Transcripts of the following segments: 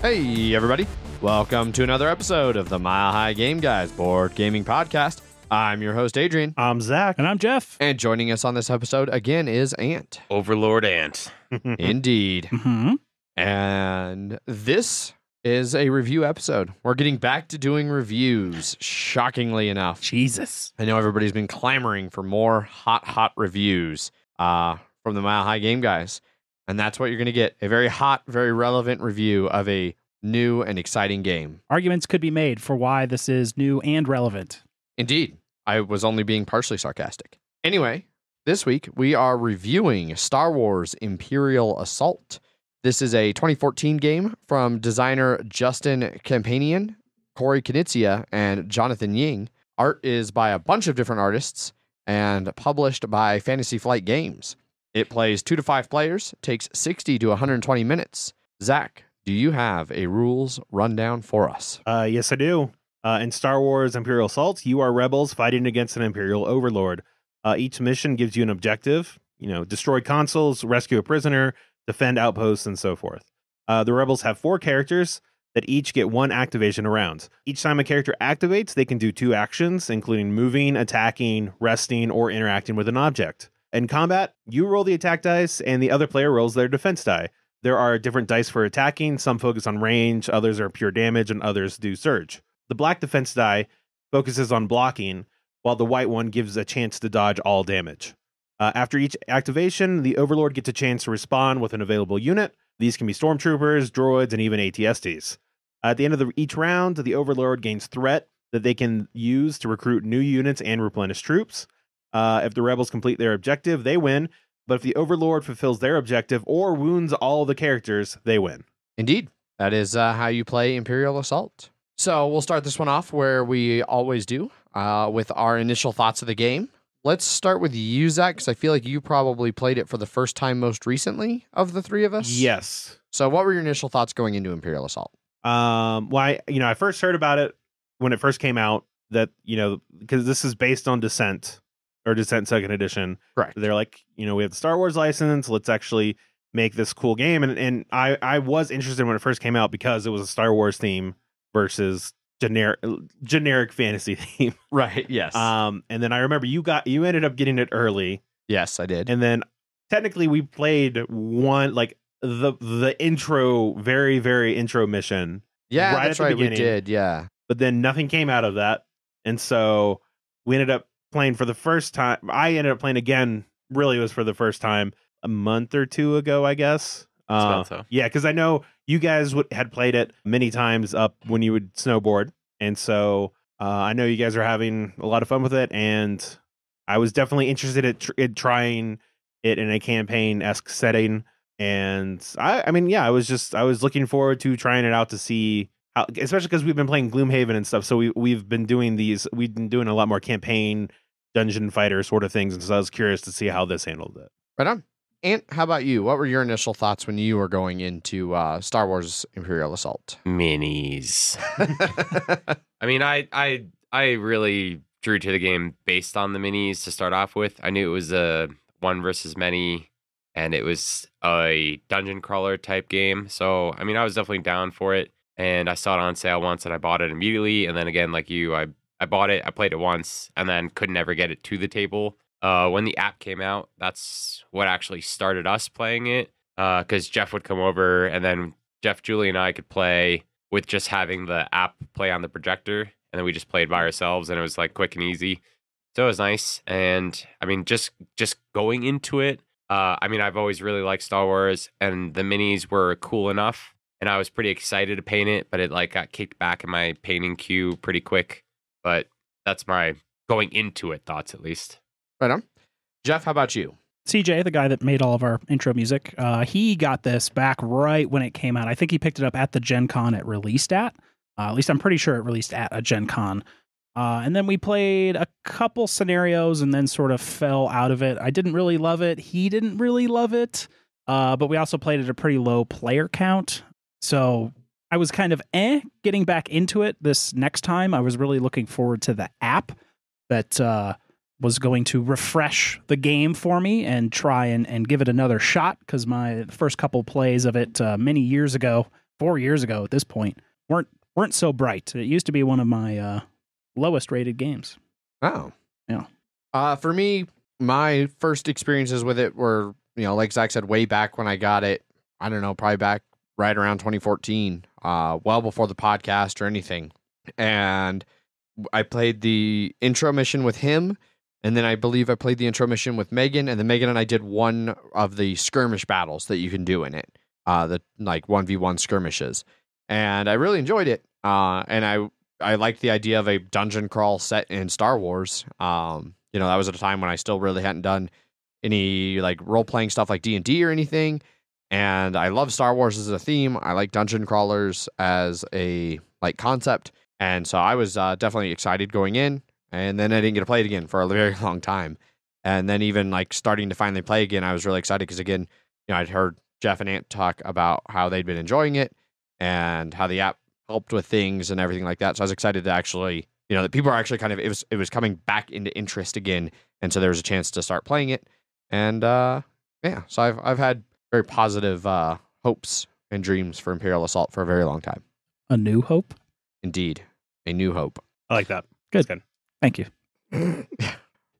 Hey, everybody. Welcome to another episode of the Mile High Game Guys board gaming podcast. I'm your host, Adrian. I'm Zach. And I'm Jeff. And joining us on this episode again is Ant. Overlord Ant. Indeed. Mm-hmm. And this is a review episode. We're getting back to doing reviews, shockingly enough. Jesus. I know everybody's been clamoring for more hot reviews from the Mile High Game Guys. And that's what you're going to get. A very hot, very relevant review of a new and exciting game. Arguments could be made for why this is new and relevant. Indeed. I was only being partially sarcastic. Anyway, this week we are reviewing Star Wars Imperial Assault. This is a 2014 game from designer Justin Campanian, Corey Knizia, and Jonathan Ying. Art is by a bunch of different artists and published by Fantasy Flight Games. It plays 2 to 5 players, takes 60 to 120 minutes. Zach, do you have a rules rundown for us? Yes, I do. In Star Wars Imperial Assault, you are rebels fighting against an Imperial overlord. Each mission gives you an objective, destroy consoles, rescue a prisoner, defend outposts, and so forth. The rebels have 4 characters that each get 1 activation a round. Each time a character activates, they can do 2 actions, including moving, attacking, resting, or interacting with an object. In combat, you roll the attack dice, and the other player rolls their defense die. There are different dice for attacking. Some focus on range, others are pure damage, and others do surge. The black defense die focuses on blocking, while the white one gives a chance to dodge all damage. After each activation, the Overlord gets a chance to respawn with an available unit. These can be stormtroopers, droids, and even AT-STs. At the end of each round, the Overlord gains threat that they can use to recruit new units and replenish troops. If the rebels complete their objective, they win. But if the Overlord fulfills their objective or wounds all the characters, they win. Indeed. That is how you play Imperial Assault. So we'll start this one off where we always do, with our initial thoughts of the game. Let's start with you, Zach, because I feel like you probably played it for the first time most recently of the three of us. Yes. So what were your initial thoughts going into Imperial Assault? I first heard about it when it first came out, that, because this is based on Descent, or Descent 2nd Edition. Correct. They're like, we have the Star Wars license, let's actually make this cool game. And I was interested when it first came out because it was a Star Wars theme versus generic fantasy theme. Right, yes. And then I remember you ended up getting it early. Yes, I did. And then technically we played one, like the intro, very, very intro mission. Yeah, right that's at the right, we beginning. did, yeah. But then nothing came out of that. And so we ended up playing for the first time. I ended up playing again, really was for the first time a month or 2 ago, I guess. So. Yeah, because I know you guys had played it many times up when you would snowboard. And so I know you guys are having a lot of fun with it. And I was definitely interested in trying it in a campaign-esque setting. And I was looking forward to trying it out to see how, especially because we've been playing Gloomhaven and stuff. So we've been doing a lot more campaign dungeon fighter sort of things. And so I was curious to see how this handled it. Right on. Ant, how about you? What were your initial thoughts when you were going into Star Wars Imperial Assault? Minis. I mean, I really drew to the game based on the minis to start off with. I knew it was a one versus many, and it was a dungeon crawler type game. So, I mean, I was definitely down for it. And I saw it on sale once, and I bought it immediately. And then again, like you, I bought it, I played it once, and then could never get it to the table. When the app came out, that's what actually started us playing it, because Jeff would come over, and then Jeff, Julie, and I could play with just having the app play on the projector, and then we just played by ourselves, and it was like quick and easy. So it was nice. And I mean, just going into it, I've always really liked Star Wars, and the minis were cool enough, and I was pretty excited to paint it, but it got kicked back in my painting queue pretty quick. But that's my going into it thoughts, at least. Right on. Jeff, how about you? CJ, the guy that made all of our intro music, he got this back right when it came out. I think he picked it up at the Gen Con it released at. At least I'm pretty sure it released at a Gen Con. And then we played a couple scenarios and then sort of fell out of it. I didn't really love it. He didn't really love it. But we also played at a pretty low player count. So I was kind of getting back into it this next time. I was really looking forward to the app that was going to refresh the game for me and try and give it another shot, because my first couple plays of it many years ago 4 years ago at this point weren't so bright. It used to be one of my lowest rated games. Oh. Yeah. For me, my first experiences with it were, like Zach said, way back when I got it. I don't know, probably back right around 2014, well before the podcast or anything. And I played the intro mission with him. And then I believe I played the intro mission with Megan. And then Megan and I did one of the skirmish battles that you can do in it. The 1v1 skirmishes. And I really enjoyed it. And I liked the idea of a dungeon crawl set in Star Wars. That was at a time when I still really hadn't done any role-playing stuff like D&D or anything. And I love Star Wars as a theme. I like dungeon crawlers as a concept. And so I was definitely excited going in. And then I didn't get to play it again for a very long time. And then even starting to finally play again, I was really excited because again, I'd heard Jeff and Ant talk about how they'd been enjoying it and how the app helped with things and everything like that. So I was excited to actually, that people are actually it was coming back into interest again. And so there was a chance to start playing it. And so I've had very positive hopes and dreams for Imperial Assault for a very long time. A new hope? Indeed. A new hope. I like that. Good. That's good. Thank you.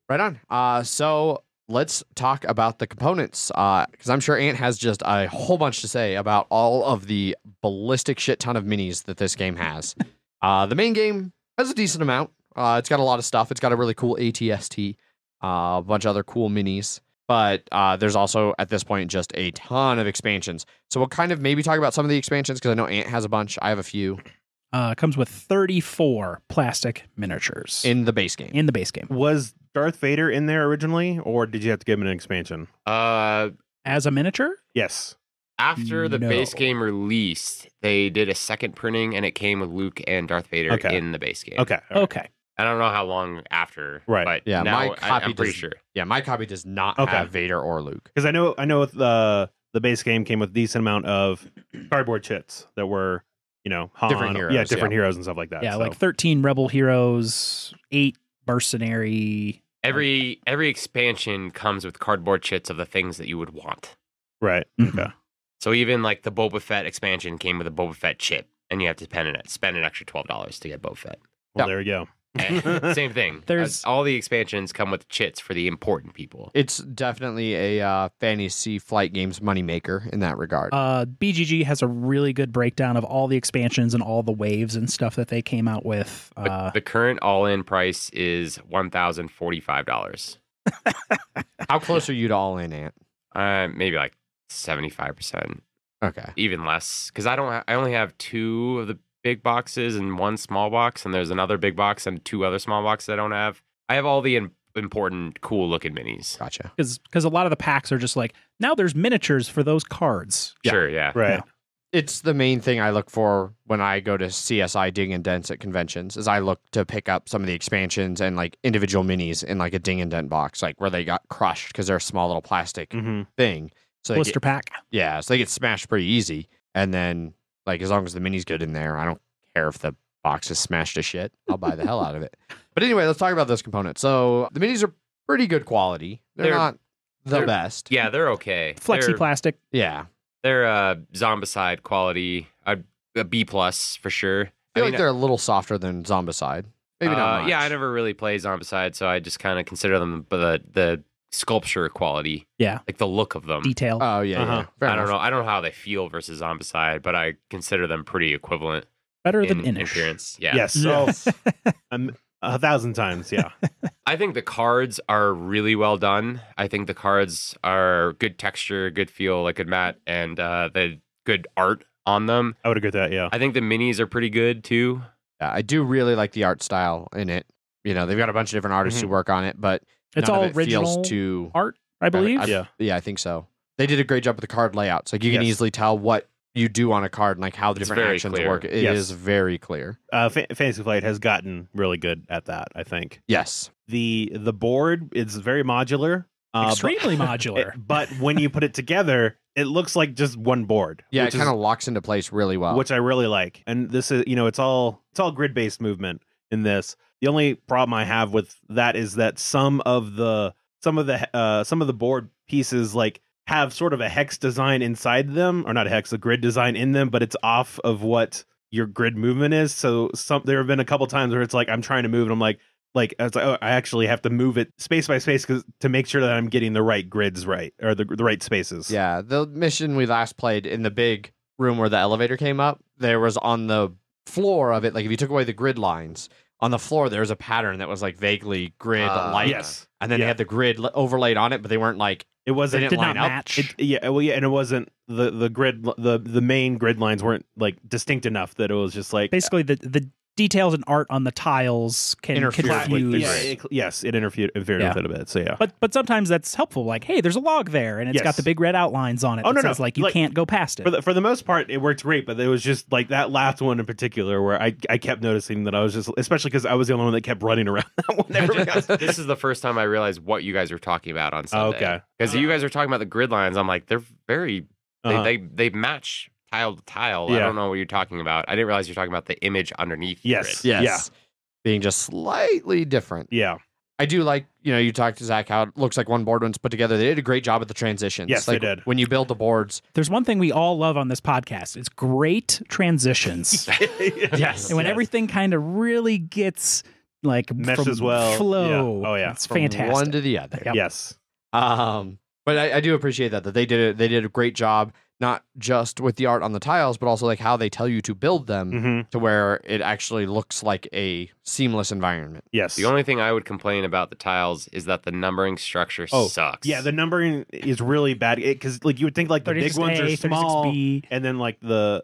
Right on. So let's talk about the components, because I'm sure Ant has just a whole bunch to say about all of the ballistic shit ton of minis that this game has. The main game has a decent amount. It's got a lot of stuff. It's got a really cool ATST, a bunch of other cool minis. But there's also, at this point, just a ton of expansions. So we'll kind of maybe talk about some of the expansions, because I know Ant has a bunch. I have a few. Comes with 34 plastic miniatures. In the base game. Was Darth Vader in there originally, or did you have to give him an expansion? As a miniature? Yes. After the No. base game released, they did a second printing, and it came with Luke and Darth Vader in the base game. Okay. all right. Okay. I don't know how long after, Right. but Yeah, now my copy I'm pretty does- sure. Yeah, my copy does not Okay. have Vader or Luke. Because I know with the base game came with a decent amount of cardboard chits that were, Han, Different heroes, different heroes and stuff like that. Yeah, so. like 13 Rebel heroes, 8 mercenary. Every expansion comes with cardboard chits of the things that you would want. Right. Mhm. Okay. So even the Boba Fett expansion came with a Boba Fett chip, and you have to spend an extra $12 to get Boba Fett. Well, Yeah. there we go. Same thing. There's- all the expansions come with chits for the important people. It's definitely a Fantasy Flight Games moneymaker in that regard. BGG has a really good breakdown of all the expansions and all the waves and stuff that they came out with. But the current all-in price is $1,045. How close are you to all in, Ant? Maybe 75%, Okay. even less, because I only have 2 of the big boxes and 1 small box, and there's another big box and 2 other small boxes I don't have. I have all the important, cool-looking minis. Gotcha. Because a lot of the packs are just now there's miniatures for those cards. Yeah. Sure, yeah. Right. It's the main thing I look for when I go to CSI Ding and Dents at conventions, is I look to pick up some of the expansions and individual minis in a Ding and Dent box, where they got crushed because they're a small little plastic Mm-hmm. thing. So they Blister pack. so they get smashed pretty easy. And then as long as the mini's good in there, I don't care if the box is smashed to shit. I'll buy the hell out of it. But anyway, let's talk about those components. So the minis are pretty good quality. They're not the they're- best. Yeah, they're okay. Flexi plastic. Yeah. They're Zombicide quality, a B+ for sure. I feel like they're a little softer than Zombicide. Maybe not much. Yeah, I never really played Zombicide, so I just kind of consider them the sculpture quality, Yeah. the look of them. Detail. Oh, yeah. Uh-huh. Yeah. Fair I don't enough. know. I don't know how they feel versus Zombicide, but I consider them pretty equivalent Better in than Inish. appearance. Yeah. Yes. So 1,000 times. Yeah. I think the cards are really well done. I think the cards are good texture, good feel, good matte, and the good art on them. I would agree with that. Yeah. I think the minis are pretty good too. Yeah, I do really like the art style in it. They've got a bunch of different artists who work on it, but It's none all of it original feels too. art, I believe. Yeah, I think so. They did a great job with the card layouts. You can Yes. easily tell what you do on a card and how the It's different very actions clear. work. It is Yes. very clear. Fantasy Flight has gotten really good at that, I think. Yes. The board is very modular. Extremely modular. But when you put it together, it looks like just one board. Yeah, which it kind of locks into place really well. which I really like. And this is, it's all grid-based movement in this. The only problem I have with that is that some of the board pieces have sort of a hex design inside them, or not a hex, a grid design in them, but it's off of what your grid movement is. So there have been a couple times where it's like I'm trying to move and I'm like it's like, oh, I actually have to move it space by space to make sure that I'm getting the right grids right, or the right spaces. Yeah, the mission we last played in the big room where the elevator came up, there was on the floor of it, like if you took away the grid lines, on the floor there was a pattern that was like vaguely grid-like. Yes. And then they had the grid overlaid on it, but they weren't like, it wasn't, they didn't did line not up. match. And it wasn't the grid, the main grid lines weren't like distinct enough that it was just like Basically, the details and art on the tiles can Interfere with the confuse. grid. It interfered with it a bit. So yeah, But sometimes that's helpful. Like, hey, there's a log there, and it's got the big red outlines on it. Oh, that no, says, like, you like, can't go past it. for the most part, it worked great. But it was just like that last one in particular where I kept noticing that I was just, especially because I was the only one that kept running around that one. Everybody else. This is the first time I realized what you guys were talking about on Sunday. Okay. Because you guys were talking about the grid lines. I'm like, they're very, Uh-huh. they match tile to tile. I Yeah. don't know what you're talking about. I didn't realize you're talking about the image underneath the Yes. grid. yes, being just slightly different. Yeah. I do like, you talked to Zach how it looks like one board was put together. They did a great job at the transitions. Yes, like, they did. When you build the boards. There's one thing we all love on this podcast. It's great transitions. Yes. And when everything kind of really gets like Meshes from well. flow. Yeah. Oh, yeah. It's From fantastic. one to the other. Yep. Yes. But I do appreciate that they did a great job, not just with the art on the tiles, but also like how they tell you to build them Mm-hmm. to where it actually looks like a seamless environment. Yes. The only thing I would complain about the tiles is that the numbering structure sucks. Yeah, the numbering is really bad because like you would think like the big ones are small, 36B. and then like the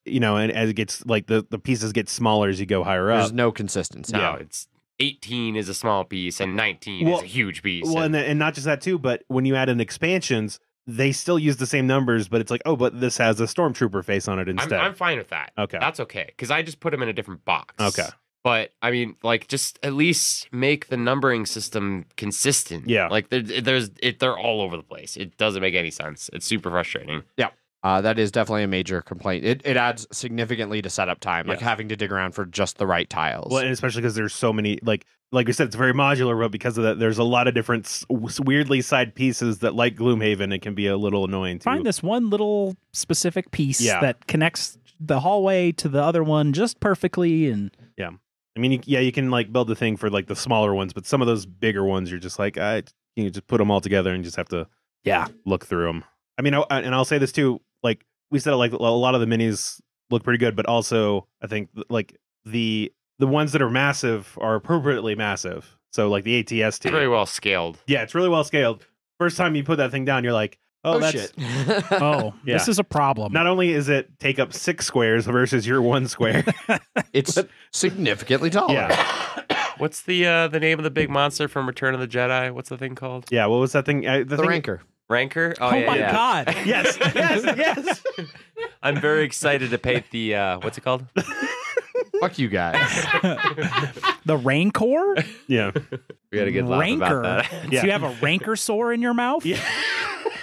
and as it gets like the pieces get smaller as you go higher up. There's no consistency. No, Yeah. it's 18 is a small piece and 19 Well- is a huge piece. Well, and not just that too, but when you add in expansions, they still use the same numbers, but it's like, oh, but this has a stormtrooper face on it instead. I'm fine with that. Okay. That's okay. Because I just put them in a different box. Okay. But I mean, like, just at least make the numbering system consistent. Yeah. Like, they're all over the place. It doesn't make any sense. It's super frustrating. That is definitely a major complaint. It adds significantly to setup time, like Yes. having to dig around for just the right tiles. Well, and especially because there's so many, like we said, it's very modular, but because of that, there's a lot of different weirdly side pieces that, like Gloomhaven, it can be a little annoying to Find this one little specific piece Yeah. that connects the hallway to the other one just perfectly. And I mean, you can like build the thing for like the smaller ones, but some of those bigger ones, you're just like, you just put them all together and just have to look through them. I mean, and I'll say this too, like we said, like a lot of the minis look pretty good, but also I think like the ones that are massive are appropriately massive. So like the ATST, It's very well scaled. yeah, it's really well scaled. First time you put that thing down, you're like, oh, that's shit. oh, Yeah. this is a problem. Not only is it take up 6 squares versus your 1 square. It's significantly taller. Yeah. What's the name of the big monster from Return of the Jedi? What's the thing called? Yeah, what was that thing? The thing, Ranker. Ranker? oh yeah, my yeah. God. Yes, yes. I'm very excited to paint the, what's it called? Fuck you guys. The Rancor? Yeah. We got to get laugh Rancor. about that. Yeah. So you have a Rancor sore in your mouth? Yeah.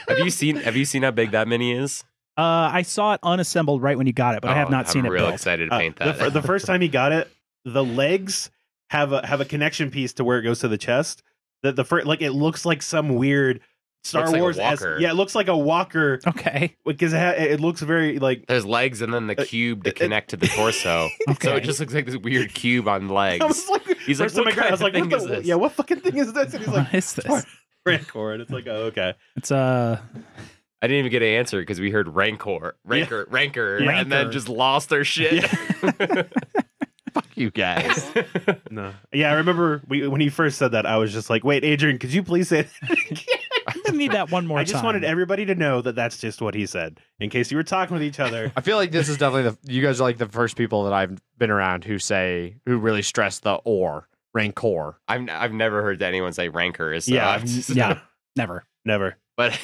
Have you seen how big that mini is? I saw it unassembled right when you got it, but I have not seen it I'm real built. excited to paint that. The first time he got it, the legs have a connection piece to where it goes to the chest. The first, like it looks like some weird Star Looks like a Wars. walker. Yeah, it looks like a walker Okay. because it looks very like. There's legs and then the cube to connect to the torso. So Okay. it just looks like this weird cube on legs. I was like, He's like, first time what I got it, I was like, kind of what thing the, is this? yeah, what fucking thing is this? And he's like, What is this? Rancor, and it's like, oh, okay. It's I didn't even get an answer because we heard Ranker, Yeah. and then just lost our shit. Fuck you guys. No, yeah, I remember when he first said that, I was just like, wait, Adrian, could you please say it? I need that one more I time. just wanted everybody to know that that's just what he said, in case you were talking with each other. I feel like this is definitely you guys are like the first people that I've been around who really stress the Rancor. I've never heard anyone say Ranker. So Yeah, Yeah, never. Never. But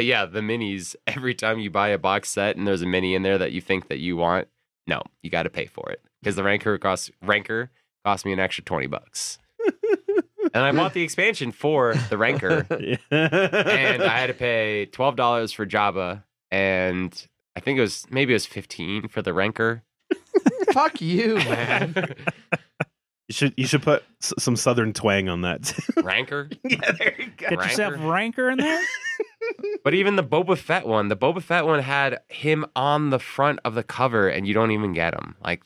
yeah, the minis. Every time you buy a box set and there's a mini in there that you think that you want, no, you got to pay for it because the Ranker cost me an extra $20. And I bought the expansion for the Ranker, and I had to pay $12 for Jabba, and I think it was $15 for the Ranker. Fuck you, man. You should put some southern twang on that. Ranker? Yeah, there you go. Get yourself Rancor in there. But even the Boba Fett one had him on the front of the cover, and you don't even get him. Like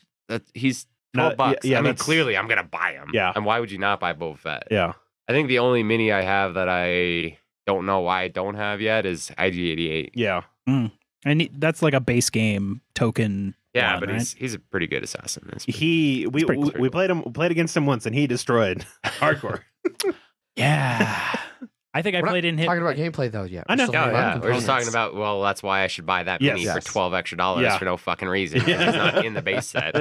he's $12. Yeah, I mean, clearly I'm gonna buy him. Yeah. And why would you not buy Boba Fett? Yeah. I think the only mini I have that I don't know why I don't have yet is IG-88. Yeah. And that's like a base game token. Yeah, one, but right? he's a pretty good assassin. We played against him once, and he destroyed hardcore. Yeah. I think I We're played not in him. talking about gameplay though yet. I know. We're still Oh, talking about yeah. We're just components. talking about, well, that's why I should buy that Yes. mini Yes. for $12 extra Yeah. for no fucking reason. Because it's not in the base set.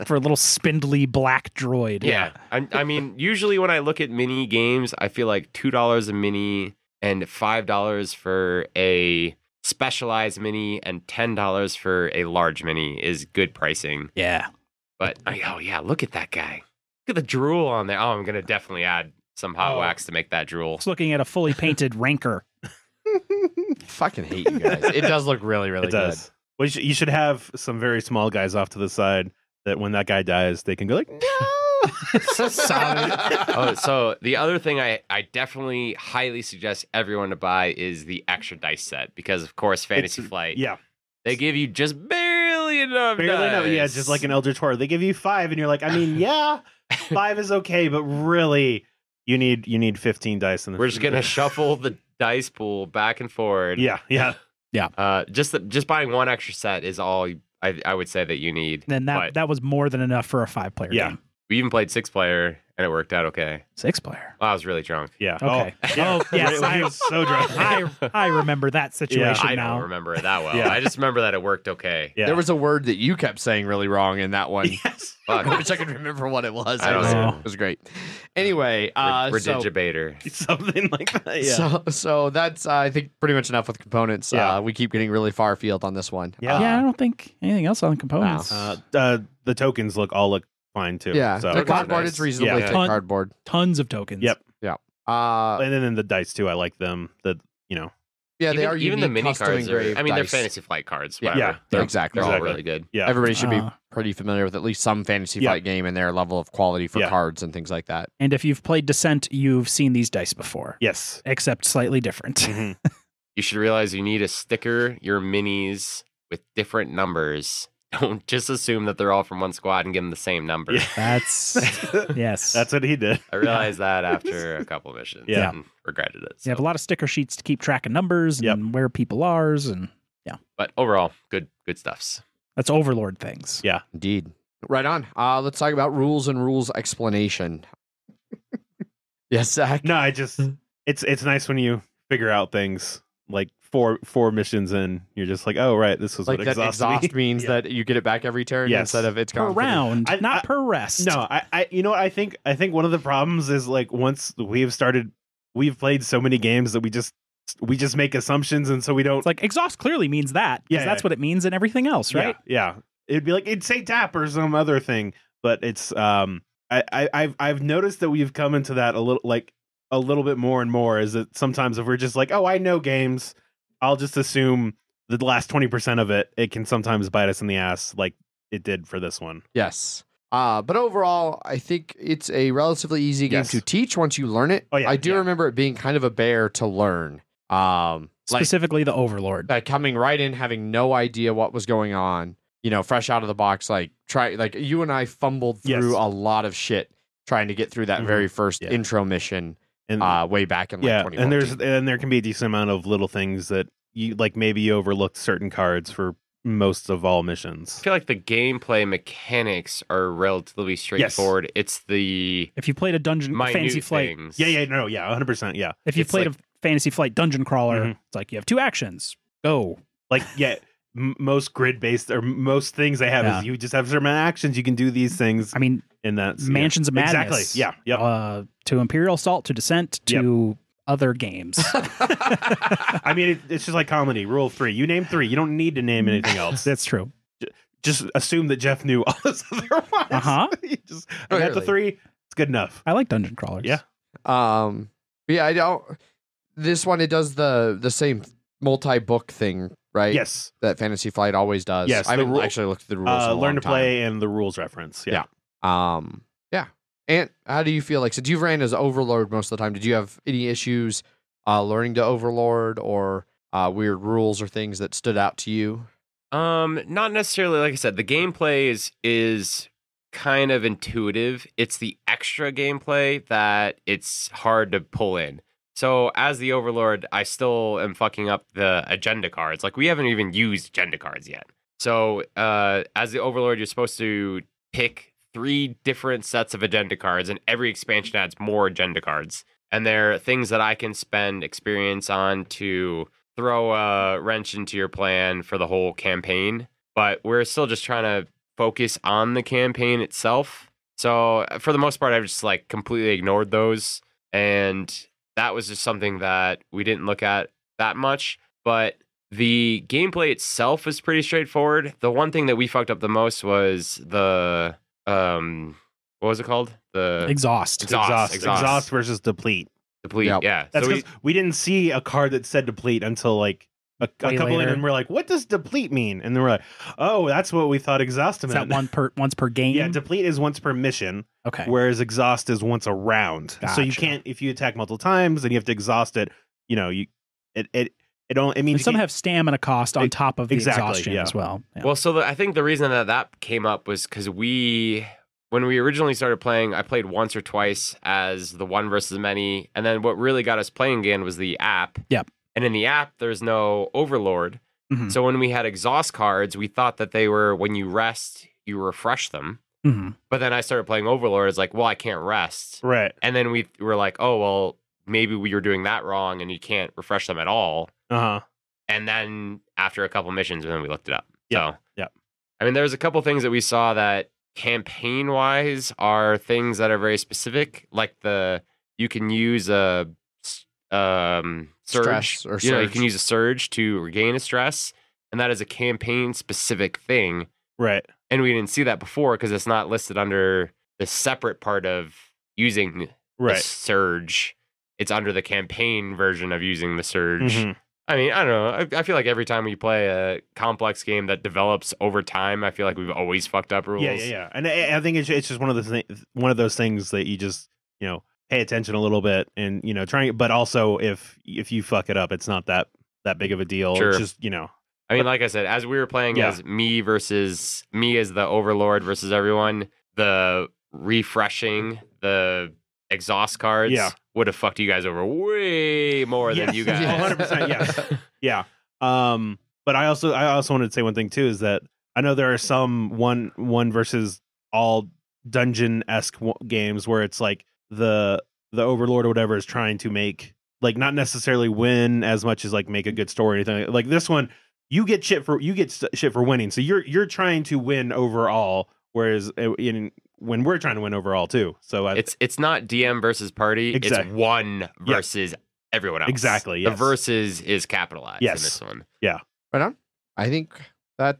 For a little spindly black droid. Yeah. I mean, usually when I look at mini games, I feel like $2 a mini and $5 for a specialized mini and $10 for a large mini is good pricing. Yeah. But, oh, yeah, look at that guy. Look at the drool on there. Oh, I'm going to definitely add some hot wax to make that drool. Just looking at a fully painted Ranker. Fucking hate you guys. It does look really, really It does. Well, you should have some very small guys off to the side that when that guy dies, they can go like, no. Oh, so the other thing I definitely highly suggest everyone to buy is the extra dice set because, of course, Fantasy Flight. Yeah. They give you just barely enough Barely dice. enough. Yeah, just like an Eldritch Horror. They give you 5, and you're like, I mean, yeah, 5 is okay, but really, you need 15 dice. In the We're just going to shuffle the dice pool back and forward. Yeah. Just buying one extra set is all I would say that you need. Then But that was more than enough for a 5-player Yeah. game. we even played 6-player, and it worked out okay. 6-player. Well, I was really drunk. Yeah. Okay. Yeah. Oh, yes. He was so drunk. I remember that situation I now. don't remember it that well. Yeah. I just remember that it worked okay. Yeah. There was a word that you kept saying really wrong in that one. Yes. Fuck. I wish I could remember what it was. I don't know. It was great. Anyway, so, Redigitator. Something like that. Yeah. so that's I think pretty much enough with components. Yeah. We keep getting really far afield on this one. Yeah. Yeah, I don't think anything else on components. The tokens look fine too. Yeah, So. the cardboard nice. is reasonably Yeah. thick cardboard. Tons of tokens. Yep. Uh, And then the dice too. I like them. yeah, they are even unique, the mini custom cards. engraved They're dice. Fantasy Flight cards. Yeah. Whatever. Yeah. They're, Exactly. They're all Exactly. really good. Yeah. Everybody should be Uh, pretty familiar with at least some Fantasy Yeah. Flight game and their level of quality for Yeah. cards and things like that. And if you've played Descent, you've seen these dice before, Yes. except slightly different. Mhm. You should realize you need to sticker your minis with different numbers. Don't just assume that they're all from one squad and give them the same number. Yeah. That's yes. That's what he did. I realized that after a couple missions. Yeah. And regretted it. You have a lot of sticker sheets to keep track of numbers and Yep. where people are, and But overall, good stuffs. that's Overlord things. Yeah. Indeed. Right on. Let's talk about rules and rules explanation. Yes, Zach. No, it's nice when you figure out things like four missions in. You're just like, oh right, this is Like what that exhaust means Yeah. that you get it back every turn Yes. instead of it's Per gone for the- round, I- not per rest. No, I you know what I think one of the problems is like once we've played so many games that we just make assumptions, and so we don't It's like exhaust clearly means that, because Yeah, that's yeah. what it means in everything else, right? Yeah. It'd be like it'd say tap or some other thing, but it's I've noticed that we've come into that a little bit more and more. Is that sometimes if we're just like, oh, I know games, I'll just assume that the last 20% of it can sometimes bite us in the ass, like it did for this one. Yes. But overall, I think it's a relatively easy game Yes. to teach once you learn it. Oh, yeah, I do yeah. remember it being kind of a bear to learn. Like Specifically the Overlord. coming right in, having no idea what was going on, fresh out of the box. Like you and I fumbled through Yes. a lot of shit trying to get through that Mhm. very first Yeah. intro mission And way back in yeah, 2014. and there can be a decent amount of little things that you like. Maybe you overlooked certain cards for most of all missions. I feel like the gameplay mechanics are relatively straightforward. It's the If you played a dungeon minute Fantasy Flight, things. Yeah, 100%. Yeah, if you've It's played like- a Fantasy Flight dungeon crawler, Mhm. it's like you have 2 actions. Go. like most grid based or most things they have Yeah. is you just have certain actions. You can do these things I mean, in that Mansions of Madness. Exactly. Yeah. Yep. To Imperial Assault, to Descent, to other games. I mean, it's just like comedy. Rule 3. You name 3. You don't need to name anything else. That's true. Just assume that Jeff knew all this other ones. Uh-huh. You just I got the Clearly. 3. It's good enough. I like dungeon crawlers. Yeah. Yeah, I don't. This one, it does the same multi-book thing, right? Yes. That Fantasy Flight always does. Yes, I the haven't rule- actually looked at the rules. In a Learn long to time. play and the rules reference. Yeah. Yeah. And how do you feel like, since you've ran as Overlord most of the time, did you have any issues learning to Overlord, or weird rules or things that stood out to you? Not necessarily. Like I said, the gameplay is kind of intuitive. It's the extra gameplay that it's hard to pull in. So as the Overlord, I still am fucking up the agenda cards. Like, we haven't even used agenda cards yet. So as the Overlord, you're supposed to pick 3 different sets of agenda cards, and every expansion adds more agenda cards. And they're things that I can spend experience on to throw a wrench into your plan for the whole campaign. But we're still just trying to focus on the campaign itself. So for the most part, I've just like completely ignored those. And that was just something that we didn't look at that much. But the gameplay itself is pretty straightforward. The one thing that we fucked up the most was the what was it called? The Exhaust versus deplete. Deplete, Yep. yeah. That's So because we didn't see a card that said deplete until like a couple in, later. and we're like, what does deplete mean? And then we're like, oh, that's what we thought exhaust Is meant. that once per game? Yeah, deplete is once per mission, Okay. whereas exhaust is once a round. So you Gotcha. can't, if you attack multiple times, then you have to exhaust it. You know, it only, it means And you some can't- have stamina cost on top of the Exactly, exhaustion yeah. as well. Yeah. Well, so I think the reason that came up was because when we originally started playing, I played once or twice as the one versus many, and then what really got us playing again was the app. Yep. And in the app, there's no Overlord. Mhm. So when we had exhaust cards, we thought that they were, when you rest, you refresh them. Mhm. But then I started playing Overlord. It's like, well, I can't rest. right. And then we were like, oh, well, maybe we were doing that wrong and you can't refresh them at all. Uh-huh. And then after a couple missions, then we looked it up. Yeah, So, yeah. I mean, there's a couple things that we saw that campaign-wise are things that are very specific, like you can use a surge. Stress or You know, you surge. can use a surge to regain a stress, and that is a campaign-specific thing. Right. And we didn't see that before because it's not listed under the separate part of using the Right. surge. It's under the campaign version of using the surge. Mhm. I mean, I don't know. I feel like every time we play a complex game that develops over time, I feel like we've always fucked up rules. Yeah. And I think it's just one of those things that you just, you know, pay attention a little bit and, you know, trying, but also if you fuck it up, it's not that big of a deal. Sure. It's just, you know. I mean, like I said, as we were playing Yeah. as me as the Overlord versus everyone, the refreshing, the exhaust cards Yeah. would have fucked you guys over way more than Yes. you guys. 100%, yes. Yeah. But I also wanted to say one thing too, is that I know there are some one versus all dungeon-esque games where it's like the Overlord or whatever is trying to make, like, not necessarily win as much as like make a good story or anything. Like this one, you get shit for winning. So you're trying to win overall, whereas when we're trying to win overall too. So It's not DM versus party. Exactly. It's one versus everyone else. Exactly, yes. The versus is capitalized Yes. in this one. Right on. I think that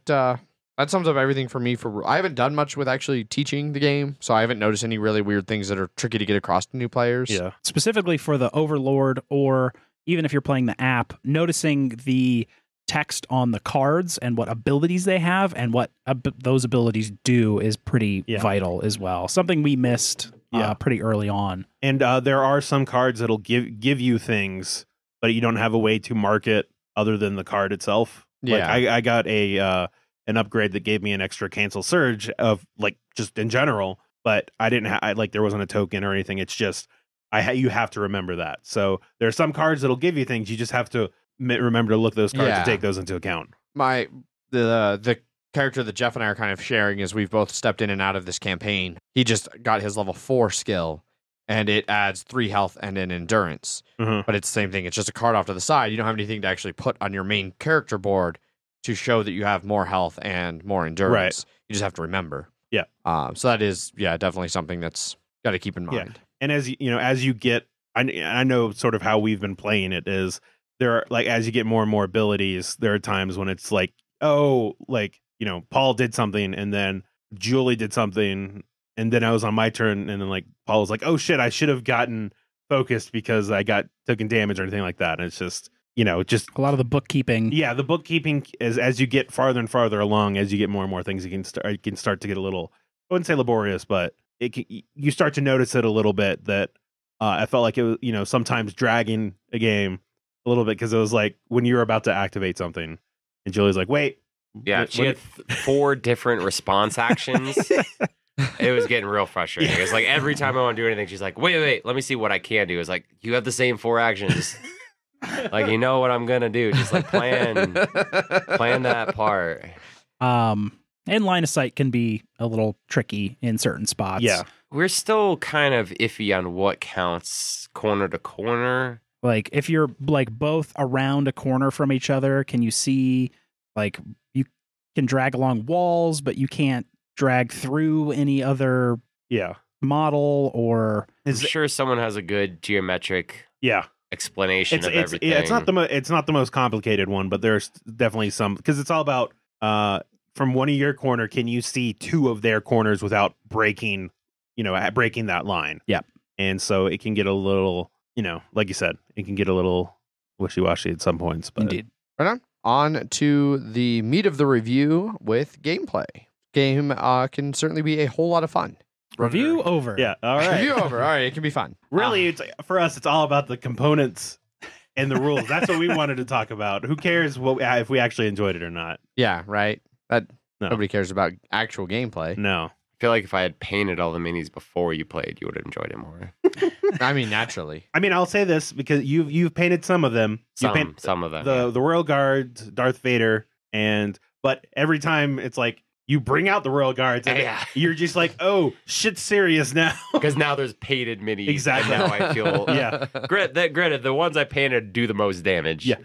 sums up everything for me. I haven't done much with actually teaching the game, so I haven't noticed any really weird things that are tricky to get across to new players. yeah. Specifically for the Overlord, or even if you're playing the app, noticing the text on the cards and what abilities they have and what those abilities do is pretty vital as well. Something we missed pretty early on. And there are some cards that'll give you things, but you don't have a way to mark it other than the card itself. Yeah. Like I got an upgrade that gave me an extra cancel surge of, like, just in general, but I didn't like there wasn't a token or anything. It's just you have to remember that. So there are some cards that'll give you things. You just have to remember to look those cards Yeah. to take those into account. The character that Jeff and I are kind of sharing as we've both stepped in and out of this campaign, he just got his level 4 skill, and it adds 3 health and an endurance. Mhm. But it's the same thing. It's just a card off to the side. You don't have anything to actually put on your main character board to show that you have more health and more endurance. You just have to remember. Yeah. So that is, definitely something that's got to keep in mind. Yeah. And as you get, I know sort of how we've been playing it is there are, like, as you get more and more abilities, there are times when it's like, oh, like, you know, Paul did something and then Julie did something and then I was on my turn and then, like, Paul was like, oh shit, I should have gotten focused because I got taken damage or anything like that. And it's just, you know, just A lot of the bookkeeping. yeah, the bookkeeping is, as you get farther and farther along, as you get more and more things, you can start to get a little, I wouldn't say laborious, but you start to notice it a little bit that I felt like it was, sometimes dragging a game a little bit because it was like when you were about to activate something, and Julie's like, "Wait." Yeah, she had 4 different response actions. It was getting real frustrating. It's like every time I want to do anything, she's like, wait, let me see what I can do. It's like, you have the same 4 actions. Like, you know what I'm going to do. Just like plan that part. And line of sight can be a little tricky in certain spots. Yeah. We're still kind of iffy on what counts corner to corner. Like if you're like both around a corner from each other, can you see like you can drag along walls, but you can't drag through any other model or I'm sure someone has a good geometric explanation of everything. It's not the most complicated one, but there's definitely some because it's all about from one of your corner, can you see 2 of their corners without breaking that line? Yeah. And so it can get a little, like you said, it can get a little wishy-washy at some points. But indeed. Right on to the meat of the review with gameplay. Game can certainly be a whole lot of fun. Review over. Yeah. All right. Review over. All right. It can be fun. Really, it's for us. It's all about the components and the rules. That's what we wanted to talk about. Who cares if we actually enjoyed it or not? Yeah. Right. No. Nobody cares about actual gameplay. No. I feel like if I had painted all the minis before you played, you would have enjoyed it more. I mean, naturally. I mean, I'll say this because you've painted some of them. Some of them. The Royal Guards, Darth Vader, but every time it's like you bring out the Royal Guards and you're just like, oh, shit's serious now. Because now there's painted minis. Exactly. And now I feel granted, the ones I painted do the most damage. Yeah.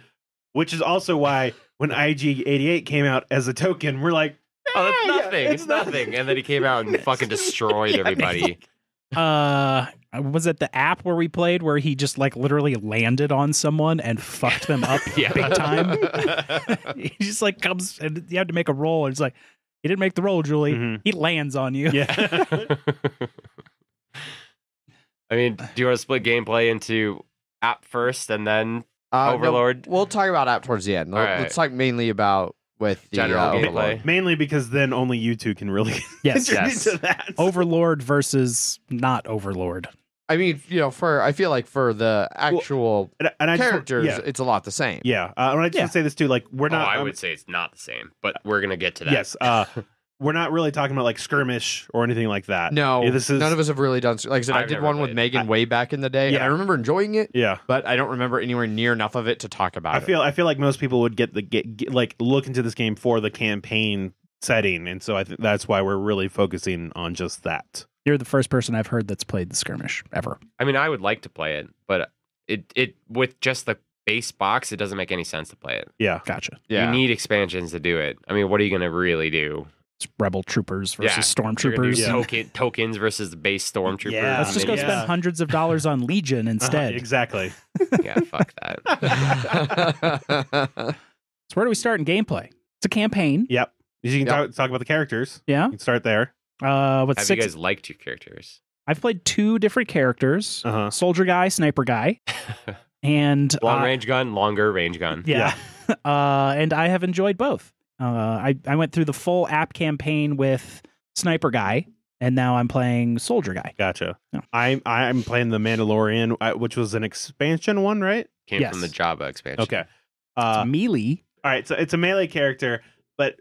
Which is also why when IG-88 came out as a token, we're like, oh, that's nothing. It's nothing. And then he came out and fucking destroyed everybody. Was it the app where we played where he just like literally landed on someone and fucked them up big time? He just like comes and you have to make a roll and it's like, he didn't make the roll, Julie. Mm-hmm. He lands on you. Yeah. I mean, do you want to split gameplay into app first and then Overlord? No, we'll talk about app towards the end. Let's talk mainly about with the general Overlord. gameplay. Mainly because then only you two can really contribute to that. Overlord versus not Overlord. I mean, I feel like for the actual and characters, it's a lot the same. Yeah. And I just want to say this too, like we're not. I would say it's not the same, but we're gonna get to that. Yes. We're not really talking about like skirmish or anything like that. No, this is none of us have really done. Like I said, I did one with Megan way back in the day, and I remember enjoying it. Yeah, but I don't remember anywhere near enough of it to talk about. I feel like most people would get look into this game for the campaign setting, and so I think that's why we're really focusing on just that. You're the first person I've heard that's played the skirmish ever. I mean, I would like to play it, but it with just the base box, it doesn't make any sense to play it. Yeah, gotcha. Yeah, you need expansions to do it. I mean, what are you going to really do? It's rebel troopers versus stormtroopers. Tokens versus the base stormtroopers. Yeah. Let's just go spend hundreds of dollars on Legion instead. Exactly. Yeah, fuck that. So where do we start in gameplay? It's a campaign. Yep. You can talk about the characters. Yeah. You can start there. Have you guys liked your characters? I've played 2 different characers. Soldier guy, sniper guy. And long range gun, longer range gun. Yeah. And I have enjoyed both. I went through the full app campaign with Sniper Guy, and now I'm playing Soldier Guy. Gotcha. Yeah. I'm playing the Mandalorian, which was an expansion one, right? Came from the Jabba expansion. Okay. It's melee. All right, so it's a melee character, but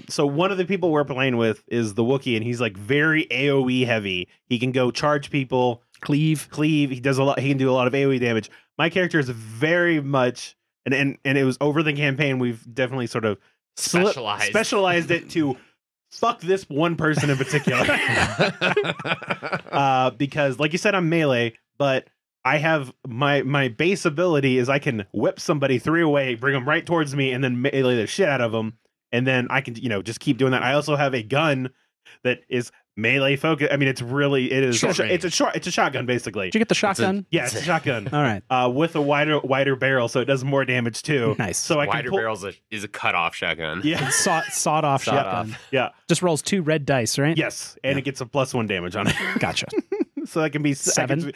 so one of the people we're playing with is the Wookiee, and he's like very AoE heavy. He can go charge people, cleave. He does a lot. He can do a lot of AoE damage. My character is very much, and it was over the campaign. We've definitely sort of specialized it to fuck this one person in particular. Because like you said, I'm melee, but I have my base ability is I can whip somebody 3 away, bring them right towards me, and then melee the shit out of them, and then I can just keep doing that. I also have a gun that is melee focus. I mean, it's a shotgun basically. Did you get the shotgun? It's a shotgun. All right, with a wider barrel, so it does more damage too. Nice. So I wider can barrel is a cutoff shotgun. Yeah, sawed off shotgun. Yeah, just rolls 2 red dice, right? Yes, and it gets a +1 damage on it. Gotcha. So that can be 7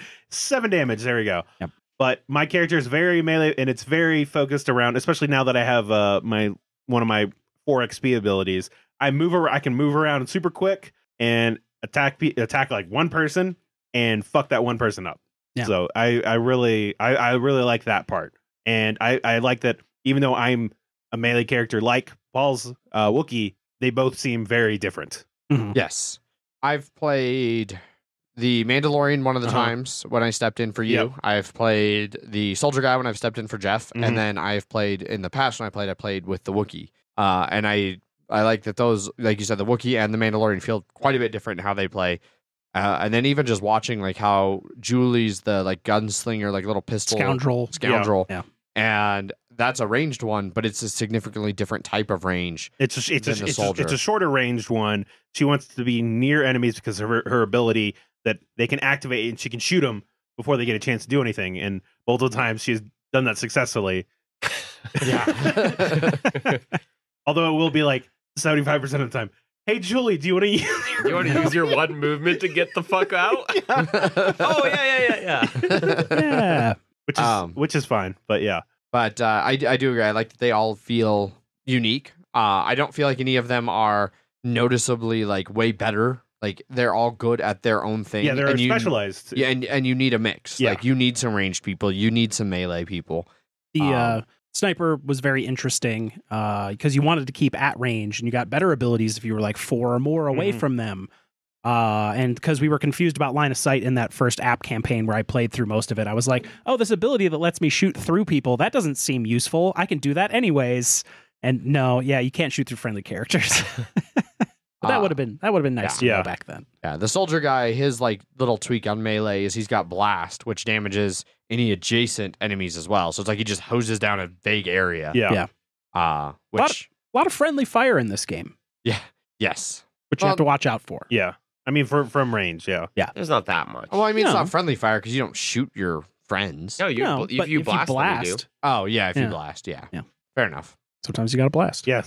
damage. There we go. Yep. But my character is very melee, and it's very focused around, especially now that I have one of my 4 XP abilities. I can move around super quick and attack like one person and fuck that one person up. Yeah. So I really like that part, and I like that even though I'm a melee character like Paul's Wookiee, they both seem very different. Mhm. Yes. I've played the Mandalorian one of the times when I stepped in for you. Yep. I've played the soldier guy when I've stepped in for Jeff. Mhm. And then I've played in the past when I played with the Wookiee. And I like that those, like you said, the Wookiee and the Mandalorian feel quite a bit different in how they play. And then even just watching like how Julie's the like gunslinger, like little pistol Scoundrel. Yeah. And that's a ranged one, but it's a significantly different type of range. It's a shorter ranged one. She wants to be near enemies because of her ability that they can activate and she can shoot them before they get a chance to do anything. And multiple times she's done that successfully. Yeah. Although it will be like 75% of the time. Hey Julie, do you want to use your one movement to get the fuck out? Oh yeah. Yeah. Which is fine, but yeah. But I do agree. I like that they all feel unique. I don't feel like any of them are noticeably like way better. Like they're all good at their own thing. Yeah, they're specialized. Yeah, and you need a mix. Yeah. Like you need some ranged people. You need some melee people. The sniper was very interesting because you wanted to keep at range and you got better abilities if you were like 4 or more away from them. And because we were confused about line of sight in that first app campaign where I played through most of it, I was like, oh, this ability that lets me shoot through people, that doesn't seem useful. I can do that anyways. And no, yeah, you can't shoot through friendly characters. But that would have been nice to know back then. Yeah, the soldier guy, his like little tweak on melee is he's got blast, which damages any adjacent enemies as well. So it's like he just hoses down a vague area. Yeah. Which A lot of friendly fire in this game. Yeah. Yes. Which you have to watch out for. Yeah. I mean, from range, yeah. There's not that much. Well, I mean, No. it's not friendly fire because you don't shoot your friends. No, but if you blast, them, you do. Oh, yeah, if you Yeah. blast, yeah. Yeah. Fair enough. Sometimes you got to blast. Yeah.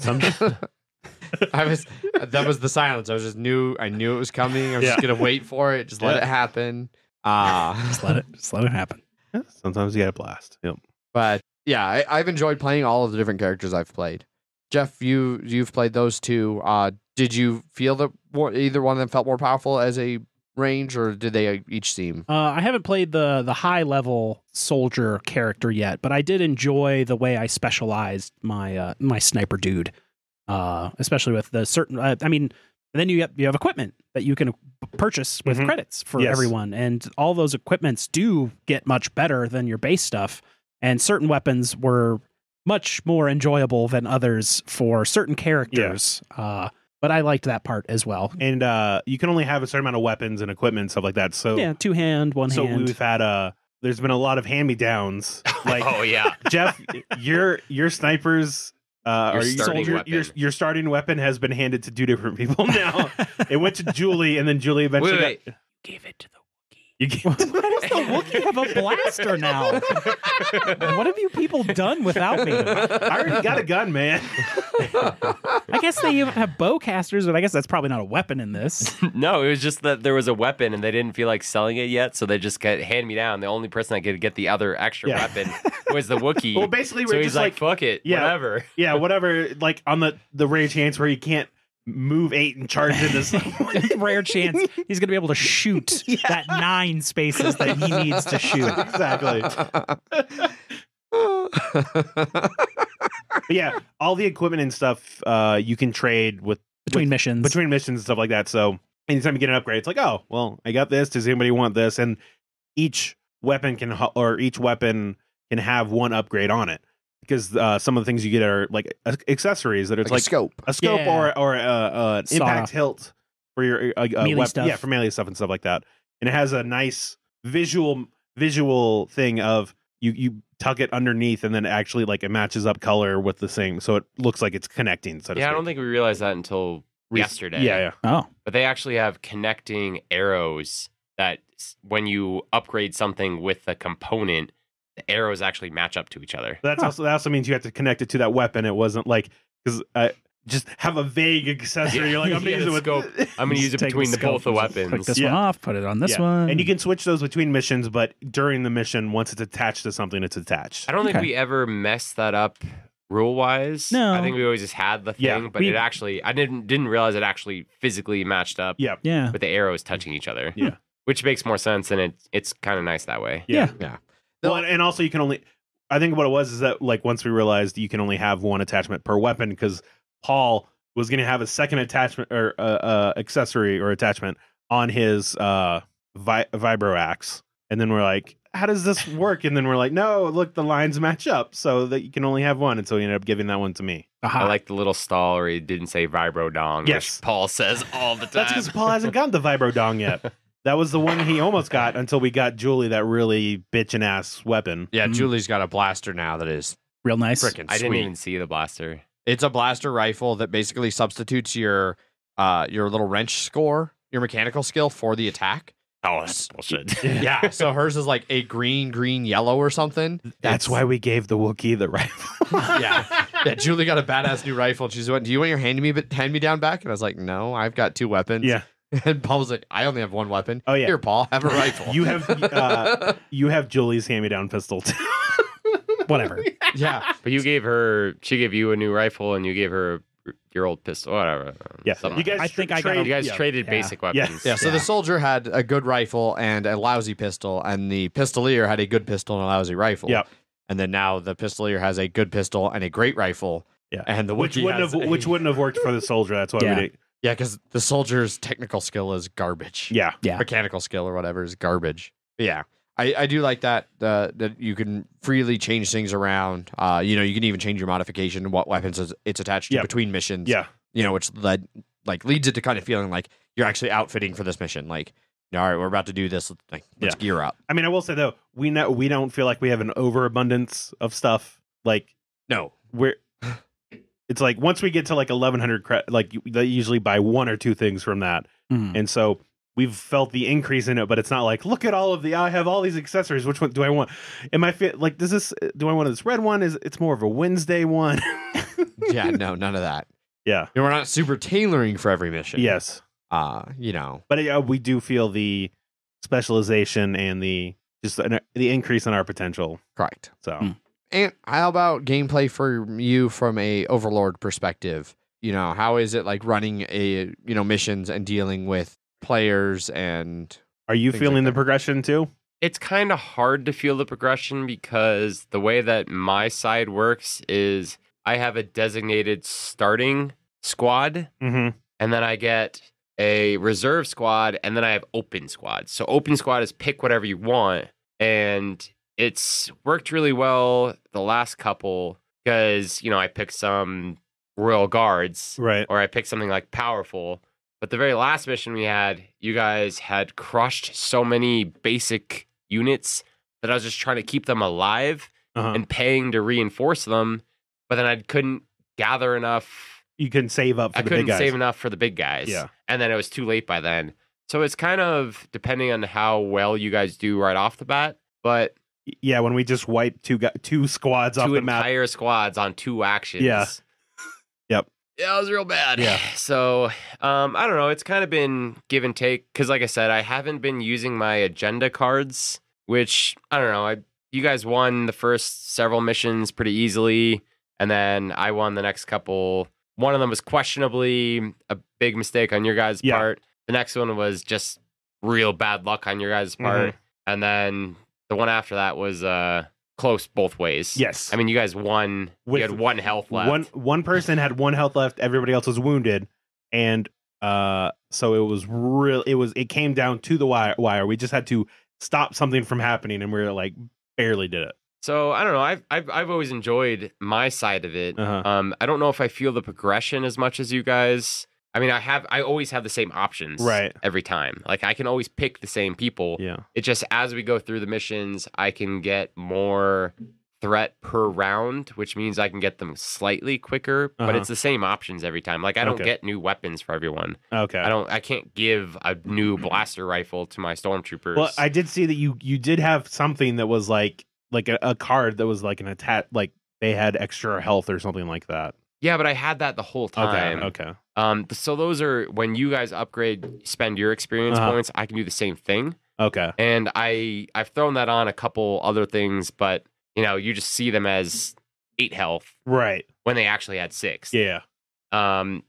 That was the silence. I knew it was coming. I was just gonna wait for it. Just let it happen. Just let it happen. Yeah, sometimes you got a blast. Yep. But yeah, I've enjoyed playing all of the different characters I've played. Jeff, you've played those two. Did you feel that either one of them felt more powerful as a range, or did they each seem? I haven't played the high level soldier character yet, but I did enjoy the way I specialized my my sniper dude, especially with the certain. Then you have equipment that you can purchase with credits for everyone, and all those equipments do get much better than your base stuff. And certain weapons were much more enjoyable than others for certain characters. But I liked that part as well. And you can only have a certain amount of weapons and equipment and stuff like that. So Yeah, 2-hand, 1 hand. So we've had there's been a lot of hand-me-downs. Like, Oh yeah. Jeff, your snipers. Your starting weapon has been handed to 2 different people now. It went to Julie, and then Julie eventually Wait. Gave it to the You Why does the Wookiee have a blaster now? What have you people done without me? I already got a gun, man. I guess they even have bowcasters, but I guess that's probably not a weapon in this. No, it was just that there was a weapon and they didn't feel like selling it yet, so they just got hand me down. The only person that could get the other extra weapon was the Wookiee. Well, basically, so we're he's just like, fuck it, whatever. Yeah, whatever. Like on the rare chance where you can't move 8 and charge into something. Rare chance he's going to be able to shoot that 9 spaces that he needs to shoot. Exactly. But yeah, all the equipment and stuff you can trade Between missions and stuff like that. So anytime you get an upgrade, it's like, oh, well, I got this. Does anybody want this? And each weapon can have 1 upgrade on it. Because some of the things you get are like accessories that it's like a scope, or an impact hilt for your melee stuff. Yeah, for melee stuff and stuff like that. And it has a nice visual thing of you tuck it underneath, and then actually like it matches up color with the same, so it looks like it's connecting. So to Yeah, I speak. don't think we realized that until yesterday. Yeah. Oh, But they actually have connecting arrows that when you upgrade something with a component, the arrows actually match up to each other. That also means you have to connect it to that weapon. It wasn't like because just have a vague accessory. You're like, I'm gonna use it with scope. I'm gonna use it Take between the both the weapons. Click this one off, put it on this one. And you can switch those between missions, but during the mission, once it's attached to something, it's attached. I don't think we ever messed that up rule wise. No. I think we always just had the thing, but it actually I didn't realize it actually physically matched up. Yeah. Yeah. With the arrows touching each other. Yeah. which makes more sense, and it's kind of nice that way. Yeah. Well, and also you can only. I think what it was is that like once we realized you can only have one attachment per weapon because Paul was going to have a second attachment or accessory or attachment on his vibro axe, and then we're like, how does this work? And then we're like, no, look, the lines match up so that you can only have one, and so he ended up giving that one to me. Aha. I like the little stall where he didn't say vibro dong, Yes. which Paul says all the time. That's because Paul hasn't gotten the vibro dong yet. That was the one he almost got until we got Julie that really bitchin' ass weapon. Yeah, Julie's got a blaster now that is Real nice. freaking sweet. I didn't even see the blaster. It's a blaster rifle that basically substitutes your little wrench score, your mechanical skill for the attack. Oh, that's bullshit. Yeah, so hers is like a green, yellow or something. That's why we gave the Wookiee the rifle. Yeah, Julie got a badass new rifle. And she's went, do you want your hand-me-down back? And I was like, no, I've got 2 weapons. Yeah. And Paul was like, I only have 1 weapon. Oh, yeah. Here, Paul, have a rifle. You have Julie's hand-me-down pistol too. Whatever. Yeah. But she gave you a new rifle, and you gave her your old pistol, whatever. Yeah, Something you guys. I think I got you guys yeah. traded Yeah. basic Yeah. weapons. Yeah, so the soldier had a good rifle and a lousy pistol, and the pistolier had a good pistol and a lousy rifle. Yep. And then now the pistolier has a good pistol and a great rifle. Yeah. And the which Wookiee wouldn't has wouldn't have worked for the soldier. That's why Yeah. we did. Yeah, because the soldier's technical skill is garbage. Yeah. Yeah. Mechanical skill or whatever is garbage. But yeah, I do like that that you can freely change things around. You can even change your modification and what weapons it's attached to Yep. between missions. Yeah. Which leads it to kind of feeling like you're actually outfitting for this mission. Like, all right, we're about to do this. Let's gear up. I mean, I will say though, we don't feel like we have an overabundance of stuff. Like No. it's like once we get to like 1,100 they usually buy 1 or 2 things from that, Mhm. and so we've felt the increase in it. But it's not like, look at all of I have all these accessories. Which one do I want? Am I fit? Like, do I want this red one? It's more of a Wednesday one? Yeah, no, none of that. Yeah. We're not super tailoring for every mission. Yes. But But we do feel the specialization and the increase in our potential. correct. So Mm. And how about gameplay for you from a Overlord perspective? How is it like running missions and dealing with players and are you Things feeling like the that. progression too? It's kind of hard to feel the progression because the way that my side works is I have a designated starting squad, Mm-hmm. and then I get a reserve squad, and then I have open squad. So open squad is pick whatever you want, and it's worked really well the last couple because, I picked some Royal Guards, Right. or I picked something like Powerful. But the very last mission we had, you guys had crushed so many basic units that I was just trying to keep them alive Uh-huh. and paying to reinforce them. But then I couldn't gather enough. You couldn't save up for I the couldn't big guys. save enough for the big guys. Yeah. And then it was too late by then. So it's kind of depending on how well you guys do right off the bat. But Yeah, when we just wiped 2 squads off two the map. entire squads on 2 actions. Yeah. Yep. Yeah, it was real bad. Yeah. So, I don't know. It's kind of been give and take. Because like I said, I haven't been using my agenda cards, which, I don't know. You guys won the first several missions pretty easily. And then I won the next couple. One of them was questionably a big mistake on your guys' Yeah. part. The next one was just real bad luck on your guys' part. And then the one after that was close both ways. Yes. I mean, you guys won. With you had 1 health left. One person had 1 health left, everybody else was wounded, and so it was real. It came down to the wire. We just had to stop something from happening, and we were like barely did it. So I don't know. I've always enjoyed my side of it. Uh-huh. I don't know if I feel the progression as much as you guys. I mean, I always have the same options Right. every time. Like I can always pick the same people. Yeah. It just as we go through the missions, I can get more threat per round, which means I can get them slightly quicker, but Uh-huh. it's the same options every time. Like I don't Okay. get new weapons for everyone. Okay. I can't give a new blaster rifle to my stormtroopers. Well, I did see that you did have something that was like a card that was like an attack, like they had extra health or something like that. yeah, but I had that the whole time. Okay. So those are when you guys spend your experience Uh-huh. points, I can do the same thing. Okay. And I've thrown that on a couple other things, but you just see them as 8 health Right. when they actually had 6. Yeah.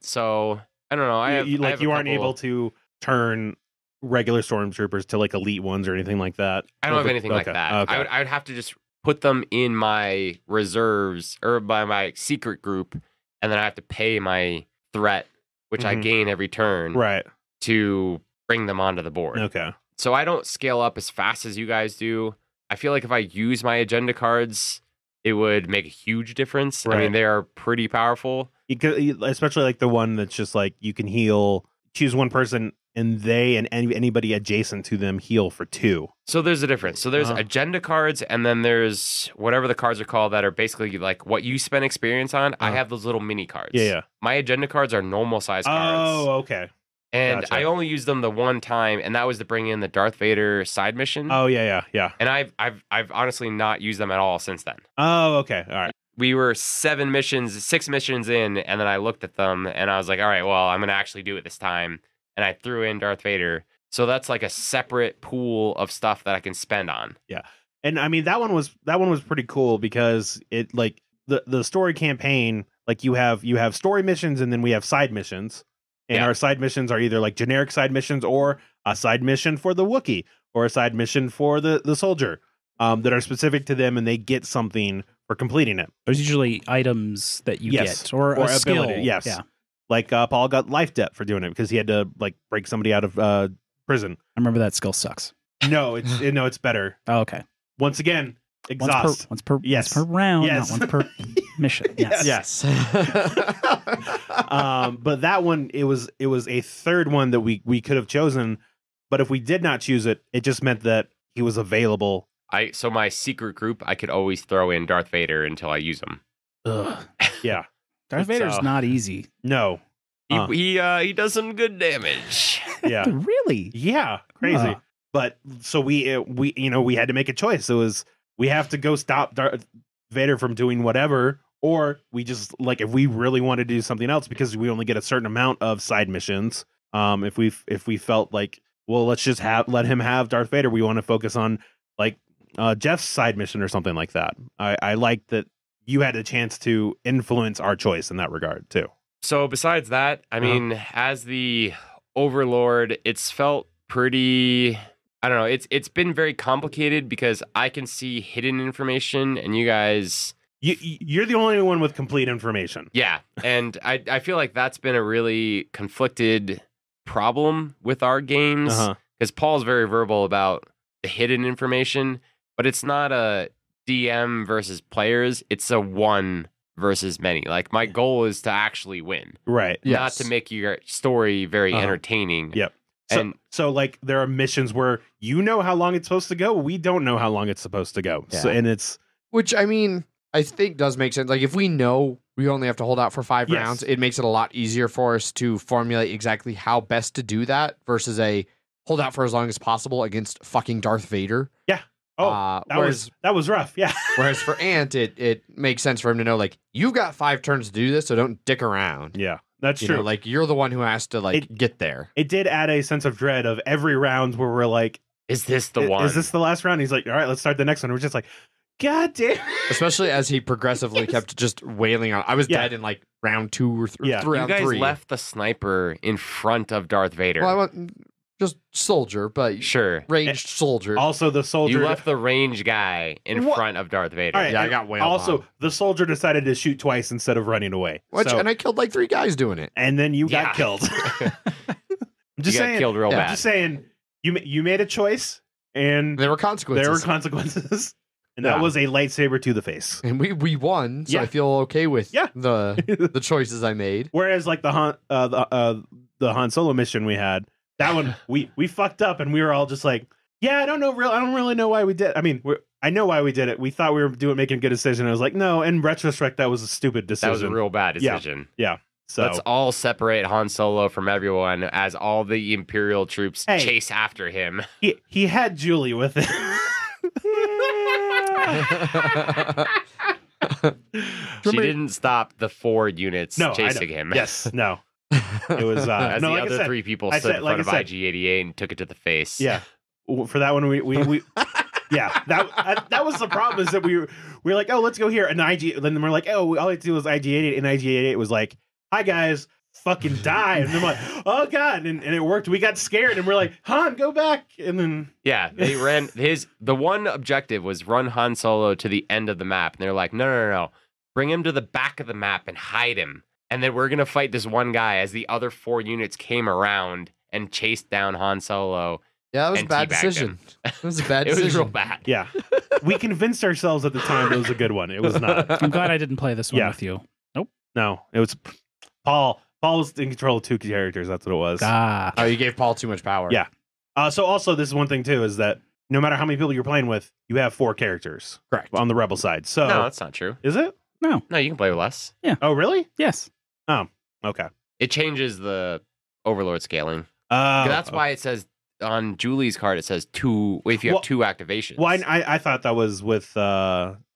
So I don't know. I have you a aren't couple- able to turn regular stormtroopers to like elite ones or anything like that? I don't have anything like that. Okay. I would have to just put them in my reserves or by my secret group, and then I have to pay my threat, which I gain every turn, right, to bring them onto the board. Okay. So I don't scale up as fast as you guys do. I feel like if I use my agenda cards, it would make a huge difference. Right. I mean, they are pretty powerful. You could, especially like the one that's just like you can heal, choose one person, and they and anybody adjacent to them heal for 2. So there's a difference. So there's agenda cards, and then there's whatever the cards are called that are basically like what you spend experience on. I have those little mini cards. Yeah. My agenda cards are normal size cards. Oh, okay. And Gotcha. I only used them the one time, and that was to bring in the Darth Vader side mission. Oh, yeah. And I've honestly not used them at all since then. Oh, okay. All right. We were 6 missions in, and then I looked at them, and I was like, all right, well, I'm going to actually do it this time. And I threw in Darth Vader. So that's like a separate pool of stuff that I can spend on. Yeah. And I mean, that one was pretty cool because it like the story campaign, like you have story missions and then we have side missions. And our side missions are either like generic side missions or a side mission for the Wookiee or a side mission for the soldier that are specific to them, and they get something for completing it. There's usually items that you Yes. get or a skill. ability. Yes. Yeah. Like Paul got life debt for doing it because he had to like break somebody out of prison. I remember that skill sucks. No, it's better. Oh, okay. Once again, exhaust. Once per Yes. round, Yes. not once per mission. Yes. Yes. But that one, it was a third one that we could have chosen, but if we did not choose it, it just meant that he was available. So my secret group, I could always throw in Darth Vader until I use him. Ugh. Yeah. Darth Vader's not easy. No. He does some good damage. Yeah. Really? Yeah. Crazy. But so we had to make a choice. It was we have to go stop Darth Vader from doing whatever, or we just like if we really wanted to do something else because we only get a certain amount of side missions. If we felt like, well, let's just let him have Darth Vader. We want to focus on like Jeff's side mission or something like that. I like that you had a chance to influence our choice in that regard too. So besides that, I mean, as the Overlord, it's felt pretty. I don't know. It's been very complicated because I can see hidden information, and you guys. You're the only one with complete information. Yeah, and I feel like that's been a really conflicted problem with our games because Paul's very verbal about the hidden information, but it's not a DM versus players. It's a one versus many. Like my goal is to actually win, right? Not to make your story very entertaining. Yep. So like there are missions where you know how long it's supposed to go. We don't know how long it's supposed to go. Yeah. So and it's which I mean I think does make sense. Like if we know we only have to hold out for 5 rounds, it makes it a lot easier for us to formulate exactly how best to do that versus a hold out for as long as possible against fucking Darth Vader. Yeah. Oh, that was rough. Yeah. Whereas for Ant, it makes sense for him to know, like, you've got 5 turns to do this, so don't dick around. Yeah, that's you true. know, like, you're the one who has to, get there. It did add a sense of dread of every round where we're like, is this the one? Is this the last round? He's like, all right, let's start the next one. We're just like, God damn. Especially as he progressively kept just wailing on. I was dead in, like, round 2 or round 3. You guys left the sniper in front of Darth Vader. Well, I want just soldier, but sure, ranged soldier. Also, the soldier. You left the range guy in front of Darth Vader. Right, yeah, I got wailed Also, on. the soldier decided to shoot twice instead of running away. And I killed like 3 guys doing it. And then you got killed. I'm just saying. Got killed real bad. I'm just saying. You made a choice, and there were consequences. And that was a lightsaber to the face. And we won, so I feel okay with the choices I made. Whereas, like the Han Solo mission we had, that one we fucked up, and we were all just like, yeah, I don't really know why we did. I mean, I know why we did it. We thought we were making a good decision. I was like, no. In retrospect, that was a stupid decision. That was a real bad decision. Yeah. So let's all separate Han Solo from everyone as all the Imperial troops chase after him. He had Julie with him. She didn't stop the 4 units chasing him. Yes, no. It was as the other 3 people stood in front of IG-88 and took it to the face. Yeah, for that one we yeah, that was the problem is that we were like, oh, let's go here, and then we're like, oh, all I had to do was IG-88, and IG-88 was like, hi guys, fucking die. And they're like, oh God. And it worked. We got scared and we're like, Han, go back. And then they ran the one objective was run Han Solo to the end of the map. And they're like, no. Bring him to the back of the map and hide him. And then we're going to fight this one guy as the other 4 units came around and chased down Han Solo. Yeah, that was a bad decision. It was a bad decision. It was real bad. Yeah. We convinced ourselves at the time it was a good one. It was not. I'm glad I didn't play this one with you. Nope. No, it was Paul. Paul was in control of 2 characters. That's what it was. Oh, you gave Paul too much power. Yeah. So also, this is one thing too, is that no matter how many people you're playing with, you have 4 characters. Correct. On the Rebel side. So no, that's not true. Is it? No, you can play with less. Yeah. Oh, really? Yes. Oh, okay. It changes the Overlord scaling. That's why it says on Julie's card it says 2. If you have 2 activations. Well, I thought that was with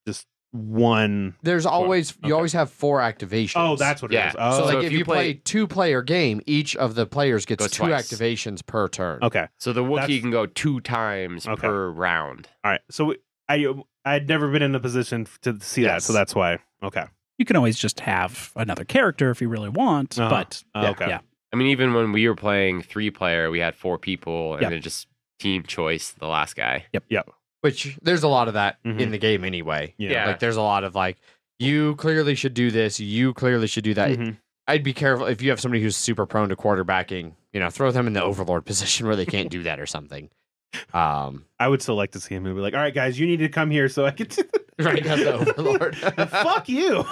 just one. There's always you always have 4 activations. Oh, that's what it is. Oh. So like if you play 2-player game, each of the players gets 2 twice. activations per turn. Okay. So the Wookiee can go 2 times per round. All right. So I'd never been in a position to see that, so that's why. Okay. You can always just have another character if you really want, but okay. I mean, even when we were playing 3-player, we had 4 people, and then just team choice the last guy. Yep. Which there's a lot of that in the game anyway. Yeah. Like there's a lot of like, you clearly should do this. You clearly should do that. Mm-hmm. I'd be careful if you have somebody who's super prone to quarterbacking. Throw them in the Overlord position where they can't do that or something. I would still like to see him be like, all right, guys, you need to come here so I can. Right, as the Overlord. Fuck you.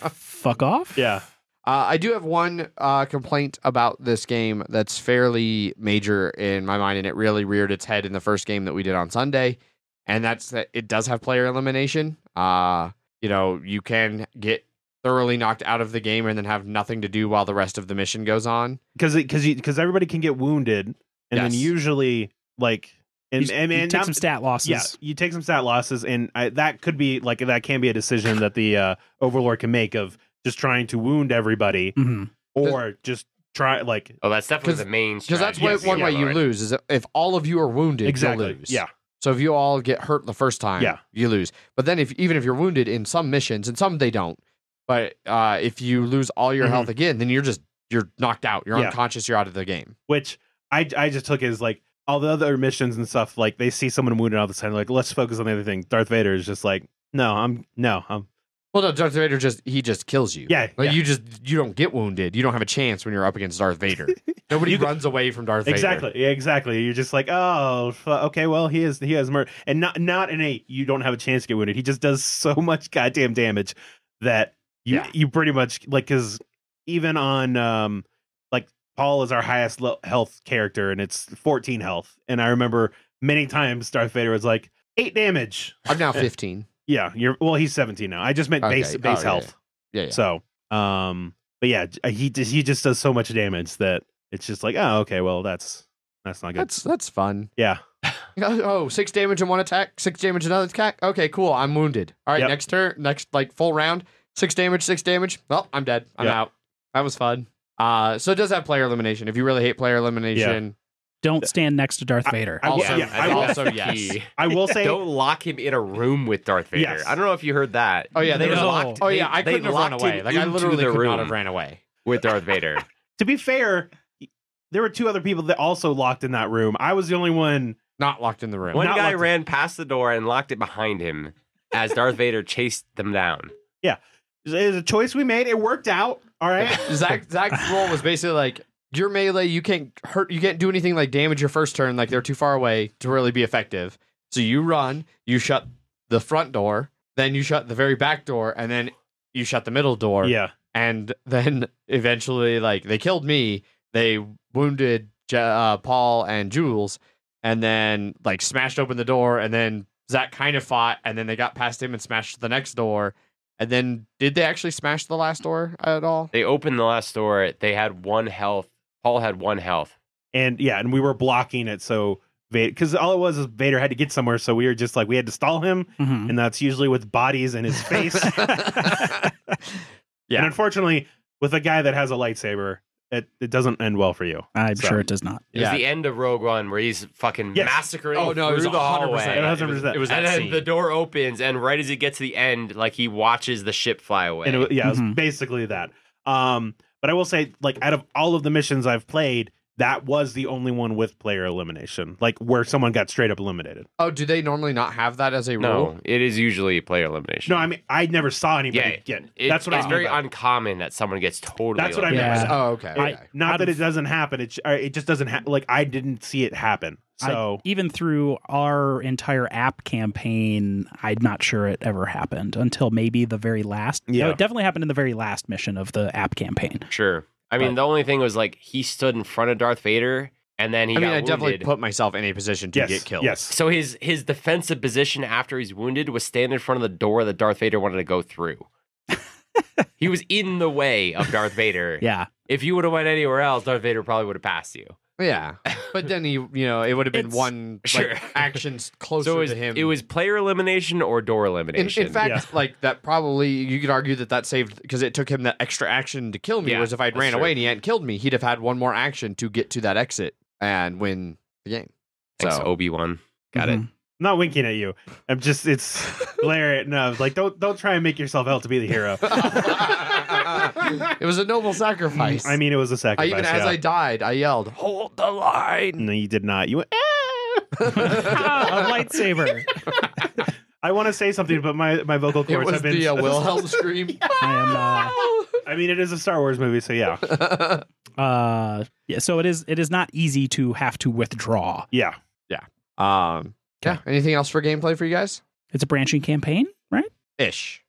Fuck off. Yeah. I do have one complaint about this game that's fairly major in my mind, and it really reared its head in the first game that we did on Sunday, and that's that it does have player elimination. You can get thoroughly knocked out of the game and then have nothing to do while the rest of the mission goes on. Because everybody can get wounded, and then usually you take some stat losses. Yeah, you take some stat losses, and that could be that can be a decision that the Overlord can make of just trying to wound everybody, or just try that's definitely the main strategy. Because that's one way you lose is if all of you are wounded, you lose. Yeah. So if you all get hurt the first time, you lose. But then even if you're wounded in some missions, and some they don't, but if you lose all your health again, then you're knocked out. You're unconscious. You're out of the game. Which I just took as all the other missions and stuff. They see someone wounded all the time. Let's focus on the other thing. Darth Vader is just no. Well, no, Darth Vader just kills you. Yeah, you don't get wounded. You don't have a chance when you're up against Darth Vader. Nobody runs away from Darth Vader. Exactly. You're just okay, well, he has murder, and not in a you don't have a chance to get wounded. He just does so much goddamn damage that you pretty much because even on Paul is our highest health character, and it's 14 health, and I remember many times Darth Vader was 8 damage. I'm now 15. Yeah, he's 17 now. I just meant base health. Yeah. So, but yeah, he just does so much damage that it's just okay, well, that's not good. That's fun. Yeah. 6 damage in one attack, 6 damage in another attack. Okay, cool. I'm wounded. All right, next turn, full round, 6 damage. Well, I'm dead. I'm out. That was fun. So it does have player elimination. If you really hate player elimination. Don't stand next to Darth Vader. I will say, don't lock him in a room with Darth Vader. Yes. I don't know if you heard that. Oh yeah, they were locked. Oh yeah, I couldn't have run away. I literally could not have ran away with Darth Vader. To be fair, there were 2 other people that also locked in that room. I was the only one not locked in the room. One guy ran past the door and locked it behind him as Darth Vader chased them down. Yeah, it was a choice we made. It worked out. All right. Zach's role was basically your melee, you can't do anything damage your first turn, they're too far away to really be effective. So you run, you shut the front door, then you shut the very back door, and then you shut the middle door. Yeah. And then eventually, they killed me, they wounded Paul and Jules, and then smashed open the door, and then Zach kind of fought, and then they got past him and smashed the next door. And then did they actually smash the last door at all? They opened the last door. They had 1 health. Paul had 1 health. And and we were blocking it so because all it was is Vader had to get somewhere, so we were just we had to stall him, and that's usually with bodies in his face. And unfortunately, with a guy that has a lightsaber, it doesn't end well for you. I'm sure it does not. It was the end of Rogue One where he's fucking massacring it was through the hallway. 100%. It was and then the door opens, and right as he gets to the end, he watches the ship fly away. And it was basically that. But I will say, like, out of all of the missions I've played, that was the only one with player elimination, like where someone got straight up eliminated. Oh, do they normally not have that as a rule? No, it is usually player elimination. No, I mean, I never saw anybody get. That's what I It's mean very by it. uncommon that someone gets totally That's what I eliminated. meant. Yeah. Oh, okay. Not that it doesn't happen. It just doesn't happen. Like, I didn't see it happen. So even through our entire app campaign, I'm not sure it ever happened until maybe the very last. Yeah. No, it definitely happened in the very last mission of the app campaign. Sure. I mean, the only thing was like he stood in front of Darth Vader and then he got I definitely wounded. put myself in a position to get killed. Yes. So his defensive position after he's wounded was stand in front of the door that Darth Vader wanted to go through. He was in the way of Darth Vader. Yeah. If you would have went anywhere else, Darth Vader probably would have passed you. Yeah. But then it would have been one Sure. actions closer So to him. it was player elimination or door elimination. In fact, like that probably you could argue that saved because it took him that extra action to kill me. Yeah, Whereas if I'd that's ran true. away and he hadn't killed me, he'd have had one more action to get to that exit and win the game. Thanks, So Obi-Wan. Got it. Mhm. I'm not winking at you. I'm just, it's hilarious. No, like, don't try and make yourself out to be the hero. it was a noble sacrifice. I mean, it was a I sacrifice. even as I died, I yelled, "Hold the line!" No, you did not. You went, A lightsaber. I want to say something, but my vocal It cords was have been. the Wilhelm scream. I mean, it is a Star Wars movie, so yeah. Yeah, so it is not easy to have to withdraw. Yeah. Yeah. Anything else for gameplay for you guys? It's a branching campaign, right? Ish.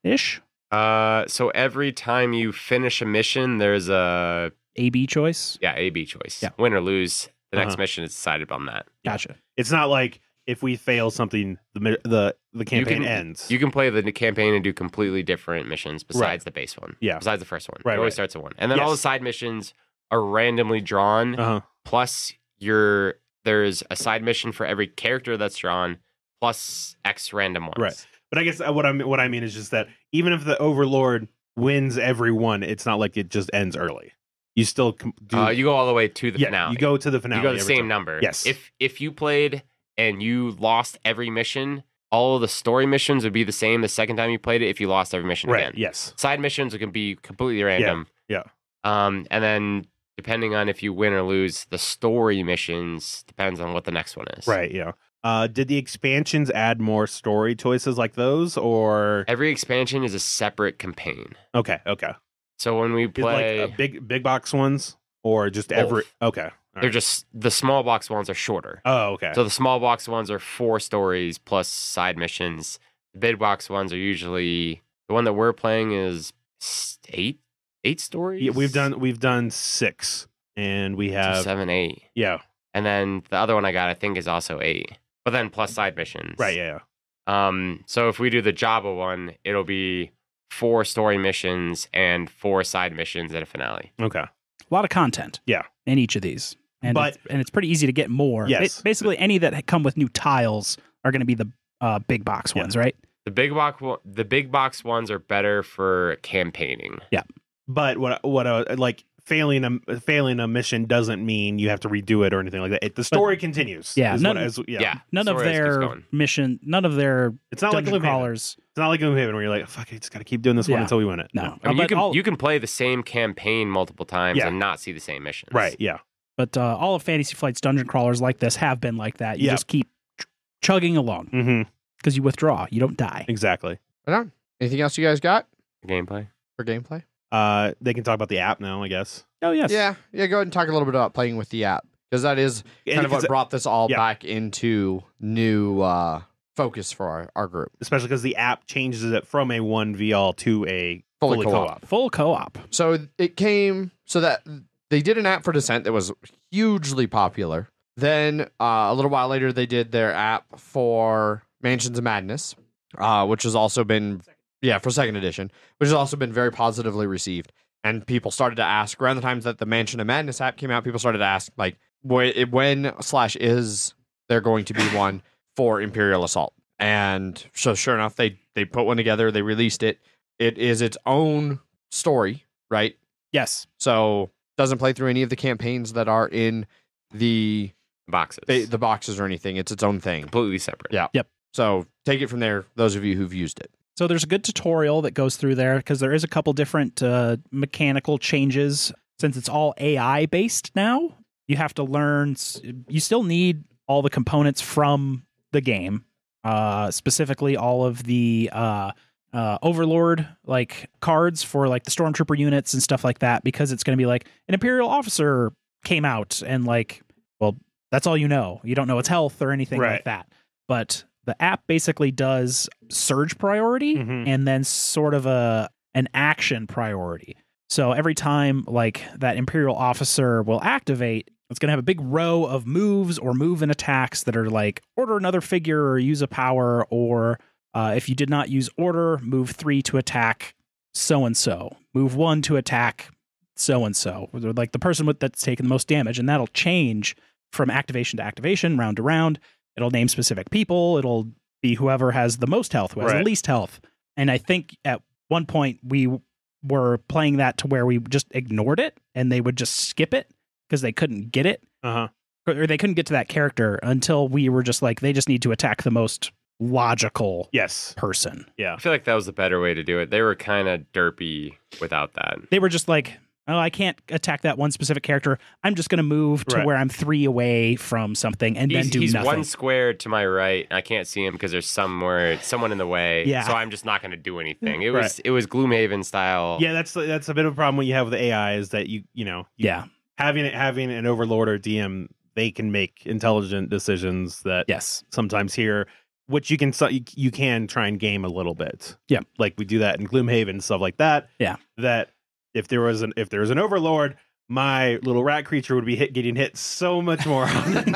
So every time you finish a mission, there's a A/B choice. A/B choice. Yeah. Win or lose. The next Uh-huh. mission is decided on that. Gotcha. It's not like if we fail something, the campaign ends. You can play the campaign and do completely different missions besides the base one. Yeah. Besides the first one. Right, It always right. starts at one. And then all Yes. the side missions are randomly drawn. Uh-huh. Plus there's a side mission for every character that's drawn, plus X random ones. Right. But I guess what I mean is just that even if the Overlord wins every one, it's not like it just ends early. You still do. You go all the way to the finale. You go to the finale. You go the every same time. number. Yes. If you played and you lost every mission, all of the story missions would be the same the second time you played it if you lost every mission Right. again. Yes. Side missions can be completely random. Yeah. And then depending on if you win or lose, the story missions depends on what the next one is. Right. Yeah. Did the expansions add more story choices like those, or Every expansion is a separate campaign. okay? So when we Is play, like big box ones, or just every? Okay. All they're right. just the small box ones are shorter. Oh, okay. So the small box ones are 4 stories plus side missions. The big box ones are usually the one that we're playing is 8 stories. Yeah, we've done 6, and we So have 7, 8, yeah. and then the other one I got I think is also 8, but then plus side missions. Right. Yeah. So if we do the Jabba one, it'll be 4 story missions and 4 side missions at a finale. Okay. A lot of content. Yeah. In each of these. And But- it's pretty easy to get more. Yes. Basically, any that come with new tiles are going to be the big box Yeah. ones, right? The big box ones are better for campaigning. But what like failing a mission doesn't mean you have to redo it or anything like that. The story continues. Yeah, is none- what- is- yeah. None of story just keeps their going. mission, none of their It's not like dungeon Gloomhaven. crawlers. It's not like Gloomhaven where you're like, fuck, I just got to keep doing this one Yeah. until we win it. No. I mean, But you can play the same campaign multiple times Yeah. and not see the same missions. Right. Yeah. But all of Fantasy Flight's dungeon crawlers like this have been like that. You Yeah. just keep chugging along Mm-hmm. because you withdraw. You don't die. Exactly. Right on. Anything else you guys got Gameplay. for gameplay? They can talk about the app now, I guess. Oh, yes. Yeah. Go ahead and talk a little bit about playing with the app because that is kind of what brought this all yeah. back into new focus for our group. Especially because the app changes it from a 1VL to a Fully fully co-op. co-op. Full co-op. So it came so that they did an app for Descent that was hugely popular. Then a little while later, they did their app for Mansions of Madness, which has also been, for 2nd edition, which has also been very positively received. And people started to ask, around the times that the Mansion of Madness app came out, people started to ask, like, when/is there going to be one for Imperial Assault? And so sure enough, they put one together, they released it. It is its own story, right? Yes. So doesn't play through any of the campaigns that are in the Boxes. the boxes or anything. It's its own thing. Completely separate. Yeah. Yep. So take it from there, those of you who've used it. So there's a good tutorial that goes through there because there is a couple different mechanical changes. Since it's all AI based now, you have to learn. You still need all the components from the game, specifically all of the Overlord like cards for like the Stormtrooper units and stuff like that, because it's going to be like an Imperial officer came out and like, well, that's all you know. You don't know its health or anything like that. But the app basically does surge priority and then sort of an action priority. So every time like that Imperial officer will activate, it's going to have a big row of moves or move and attacks that are like order another figure or use a power, or if you did not use order, move 3 to attack so-and-so, move 1 to attack so-and-so, like the person that's taken the most damage. And that'll change from activation to activation, round to round. It'll name specific people. It'll be whoever has the most health, who has the least health. And I think at one point we were playing that to where we just ignored it and they would just skip it because they couldn't get it. Or they couldn't get to that character until we were just like, they just need to attack the most logical person. Yeah. I feel like that was the better way to do it. They were kind of derpy without that. They were just like, oh, I can't attack that one specific character. I'm just going to move to where I'm 3 away from something and then do he's nothing. 1 square to my right. I can't see him because there's someone in the way. Yeah. So I'm just not going to do anything. It was Gloomhaven style. Yeah, that's a bit of a problem when you have with the AI is that you having an overlord or DM, they can make intelligent decisions that sometimes here, which you can try and game a little bit. Yeah, like we do that in Gloomhaven and stuff like that. Yeah, that. If there was an overlord, my little rat creature would be getting hit so much more often.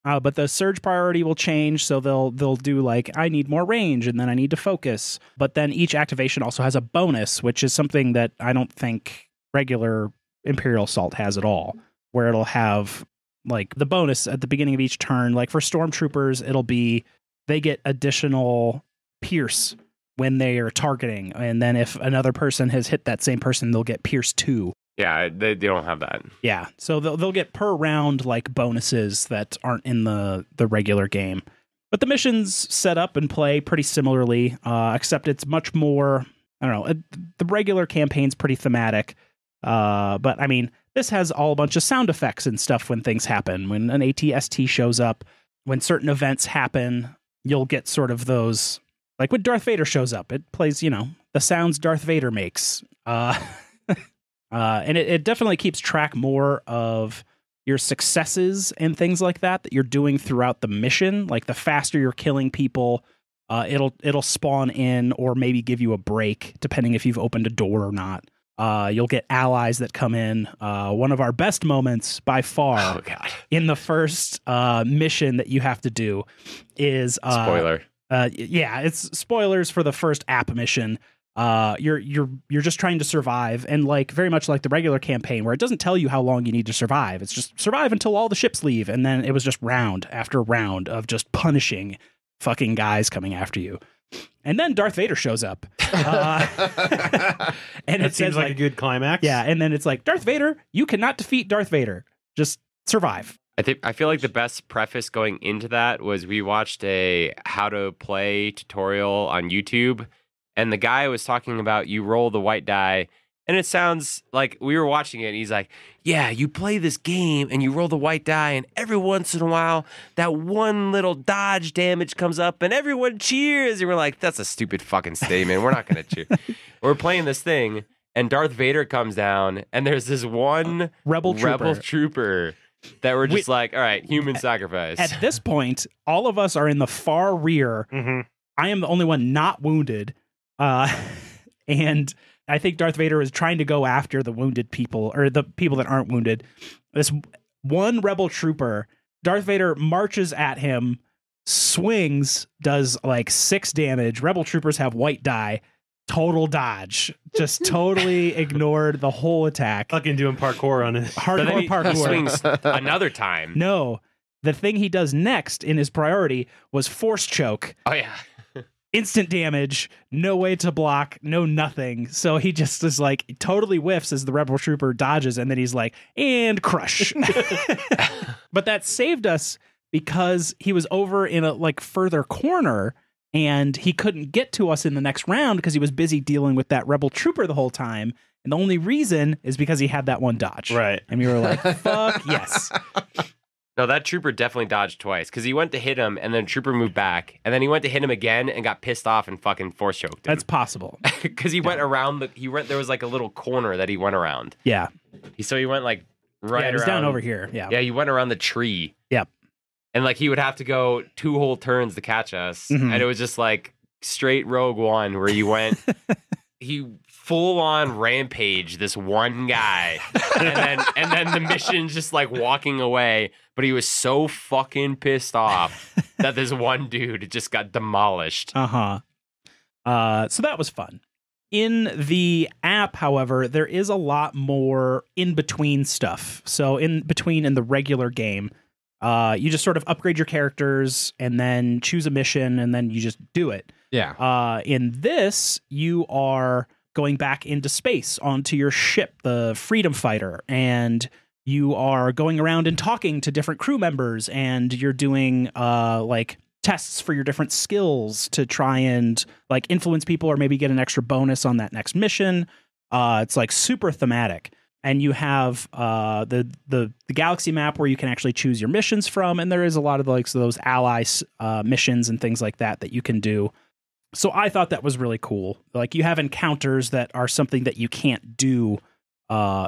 But the surge priority will change, so they'll do like, I need more range, and then I need to focus. But then each activation also has a bonus, which is something that I don't think regular Imperial Assault has at all, where it'll have like the bonus at the beginning of each turn. Like for Stormtroopers, it'll be they get additional Pierce when they are targeting, and then if another person has hit that same person, they'll get Pierce 2. Yeah, they don't have that. Yeah, so they'll get per round like bonuses that aren't in the regular game. But the missions set up and play pretty similarly, except it's much more, I don't know, the regular campaign's pretty thematic. But I mean, this has all a bunch of sound effects and stuff when things happen. When an ATST shows up, when certain events happen, you'll get sort of those. Like when Darth Vader shows up, it plays, the sounds Darth Vader makes. And it definitely keeps track more of your successes and things like that you're doing throughout the mission. Like the faster you're killing people, it'll spawn in or maybe give you a break, depending if you've opened a door or not. You'll get allies that come in. One of our best moments by far in the first mission that you have to do is... Spoiler. It's spoilers for the first app mission. You're just trying to survive, and like very much like the regular campaign where it doesn't tell you how long you need to survive. It's just survive until all the ships leave, and then it was just round after round of just punishing fucking guys coming after you. And then Darth Vader shows up. And it seems like a good climax. Yeah, and then it's like, Darth Vader, you cannot defeat Darth Vader. Just survive. I feel like the best preface going into that was we watched a how to play tutorial on YouTube, and the guy was talking about you roll the white die, and it sounds like we were watching it, and he's like, yeah, you play this game, and you roll the white die, and every once in a while, that one little dodge damage comes up, and everyone cheers, and we're like, that's a stupid fucking statement. We're not going to cheer. We're playing this thing, and Darth Vader comes down, and there's this one rebel trooper that we're just like, all right, human sacrifice. At this point, all of us are in the far rear. Mm-hmm. I am the only one not wounded. And I think Darth Vader is trying to go after the wounded people, or the people that aren't wounded. This one rebel trooper, Darth Vader marches at him, swings, does like 6 damage. Rebel troopers have white die. Total dodge. Just totally ignored the whole attack. Fucking doing parkour on it. Hardcore parkour. He swings another time. No. The thing he does next in his priority was force choke. Oh, yeah. Instant damage. No way to block. No nothing. So he just is like, totally whiffs as the rebel trooper dodges, and then he's like, and crush. But that saved us because he was over in a like further corner, and he couldn't get to us in the next round because he was busy dealing with that rebel trooper the whole time. And the only reason is because he had that one dodge. Right. And we were like, fuck yes. No, that trooper definitely dodged twice because he went to hit him and then the trooper moved back and then he went to hit him again and got pissed off and fucking force choked him. That's possible. Because he went around there was like a little corner that he went around. Yeah. So he went like right Yeah, it was around. down over here. Yeah. Yeah, he went around the tree. Yep. And like he would have to go 2 whole turns to catch us. Mhm. And it was just like straight Rogue One where you went, he full on rampage this one guy. and then the mission's just like walking away. But he was so fucking pissed off that this one dude just got demolished. So that was fun. In the app, however, there is a lot more in between stuff. So in between in the regular game, you just sort of upgrade your characters and then choose a mission and then you just do it. Yeah. In this, you are going back into space onto your ship, the Freedom Fighter, and you are going around and talking to different crew members, and you're doing like tests for your different skills to try and like influence people or maybe get an extra bonus on that next mission. It's like super thematic. And you have the galaxy map where you can actually choose your missions from, and there is a lot of like those allies missions and things like that you can do. So I thought that was really cool. Like you have encounters that are something that you can't do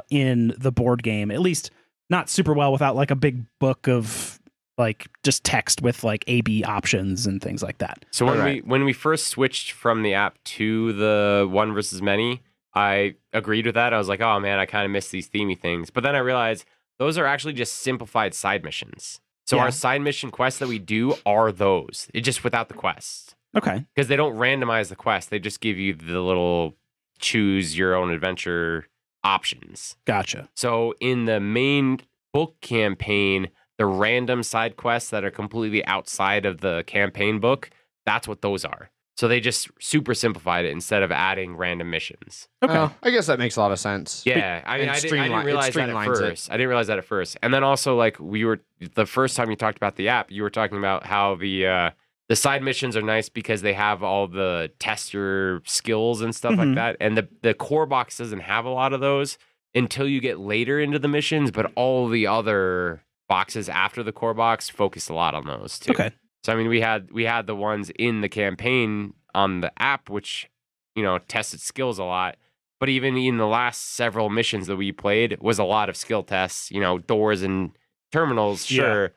in the board game, at least not super well without like a big book of like just text with like A/B options and things like that. So when we first switched from the app to the one versus many, I agreed with that. I was like, oh man, I kind of miss these themey things. But then I realized those are actually just simplified side missions. So our side mission quests that we do are those. It's just without the quests. Okay. Because they don't randomize the quest. They just give you the little choose your own adventure options. Gotcha. So in the main book campaign, the random side quests that are completely outside of the campaign book, that's what those are. So they just super simplified it instead of adding random missions. Okay. I guess that makes a lot of sense. Yeah, I mean, I didn't realize that at streamlines first. I didn't realize that at first. And then also, like, the first time you talked about the app, you were talking about how the side missions are nice because they have all the test your skills and stuff like that. And the core box doesn't have a lot of those until you get later into the missions, but all the other boxes after the core box focus a lot on those too. Okay. So I mean, we had the ones in the campaign on the app, which, you know, tested skills a lot. But even in the last several missions that we played was a lot of skill tests, you know, doors and terminals. Sure. Yeah.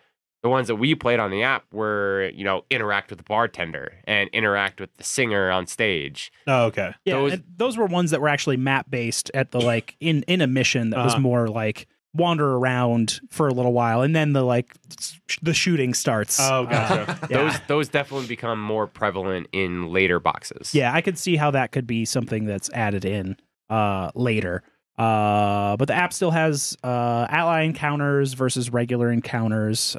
The ones that we played on the app were, you know, interact with the bartender and interact with the singer on stage. Oh, okay. Yeah, those were ones that were actually map based at the like in a mission that was more like wander around for a little while and then the shooting starts. Oh, gotcha. Those definitely become more prevalent in later boxes. Yeah, I could see how that could be something that's added in later. But the app still has ally encounters versus regular encounters.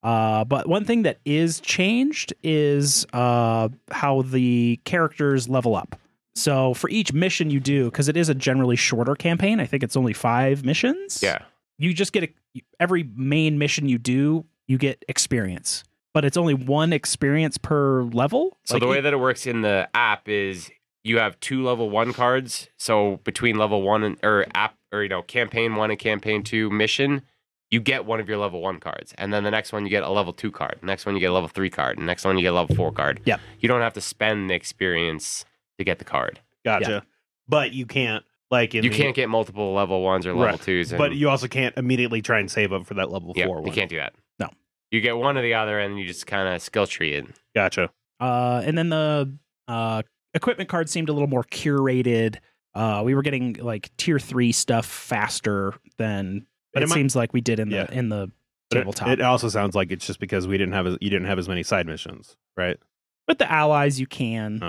But one thing that is changed is how the characters level up. So for each mission you do, because it is a generally shorter campaign, I think it's only 5 missions. Yeah. You just get every main mission you do, you get experience. But it's only 1 experience per level. So the way that it works in the app is you have 2 level 1 cards. So between level 1 and campaign 1 and campaign 2 mission, you get one of your level 1 cards. And then the next one you get a level 2 card. The next one you get a level 3 card. And the next one you get a level 4 card. Yep. You don't have to spend the experience to get the card. Gotcha. Yeah. But you can't can't get multiple level 1s or level 2s. But you also can't immediately try and save up for that level 4 one. You can't do that. No. You get one or the other and you just kind of skill tree it. Gotcha. And then the equipment cards seemed a little more curated. We were getting like tier 3 stuff faster than it seems like we did in the tabletop. It also sounds like it's just because you didn't have as many side missions, right? With the allies, you can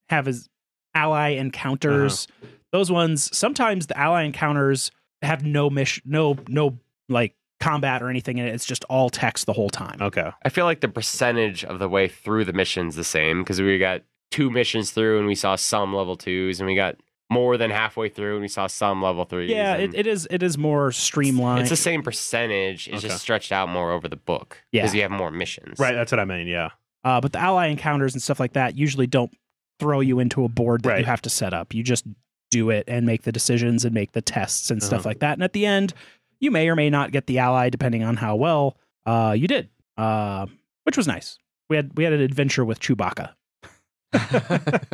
have as ally encounters. Those ones, sometimes the ally encounters have no mission, no like combat or anything in it. It's just all text the whole time. Okay. I feel like the percentage of the way through the mission's the same because we got 2 missions through and we saw some level 2s and we got more than halfway through and we saw some level 3s. Yeah, it is more streamlined. It's the same percentage. It's just stretched out more over the book because you have more missions. Right, that's what I mean, yeah. But the ally encounters and stuff like that usually don't throw you into a board that you have to set up. You just do it and make the decisions and make the tests and stuff like that. And at the end, you may or may not get the ally depending on how well you did, which was nice. We had an adventure with Chewbacca.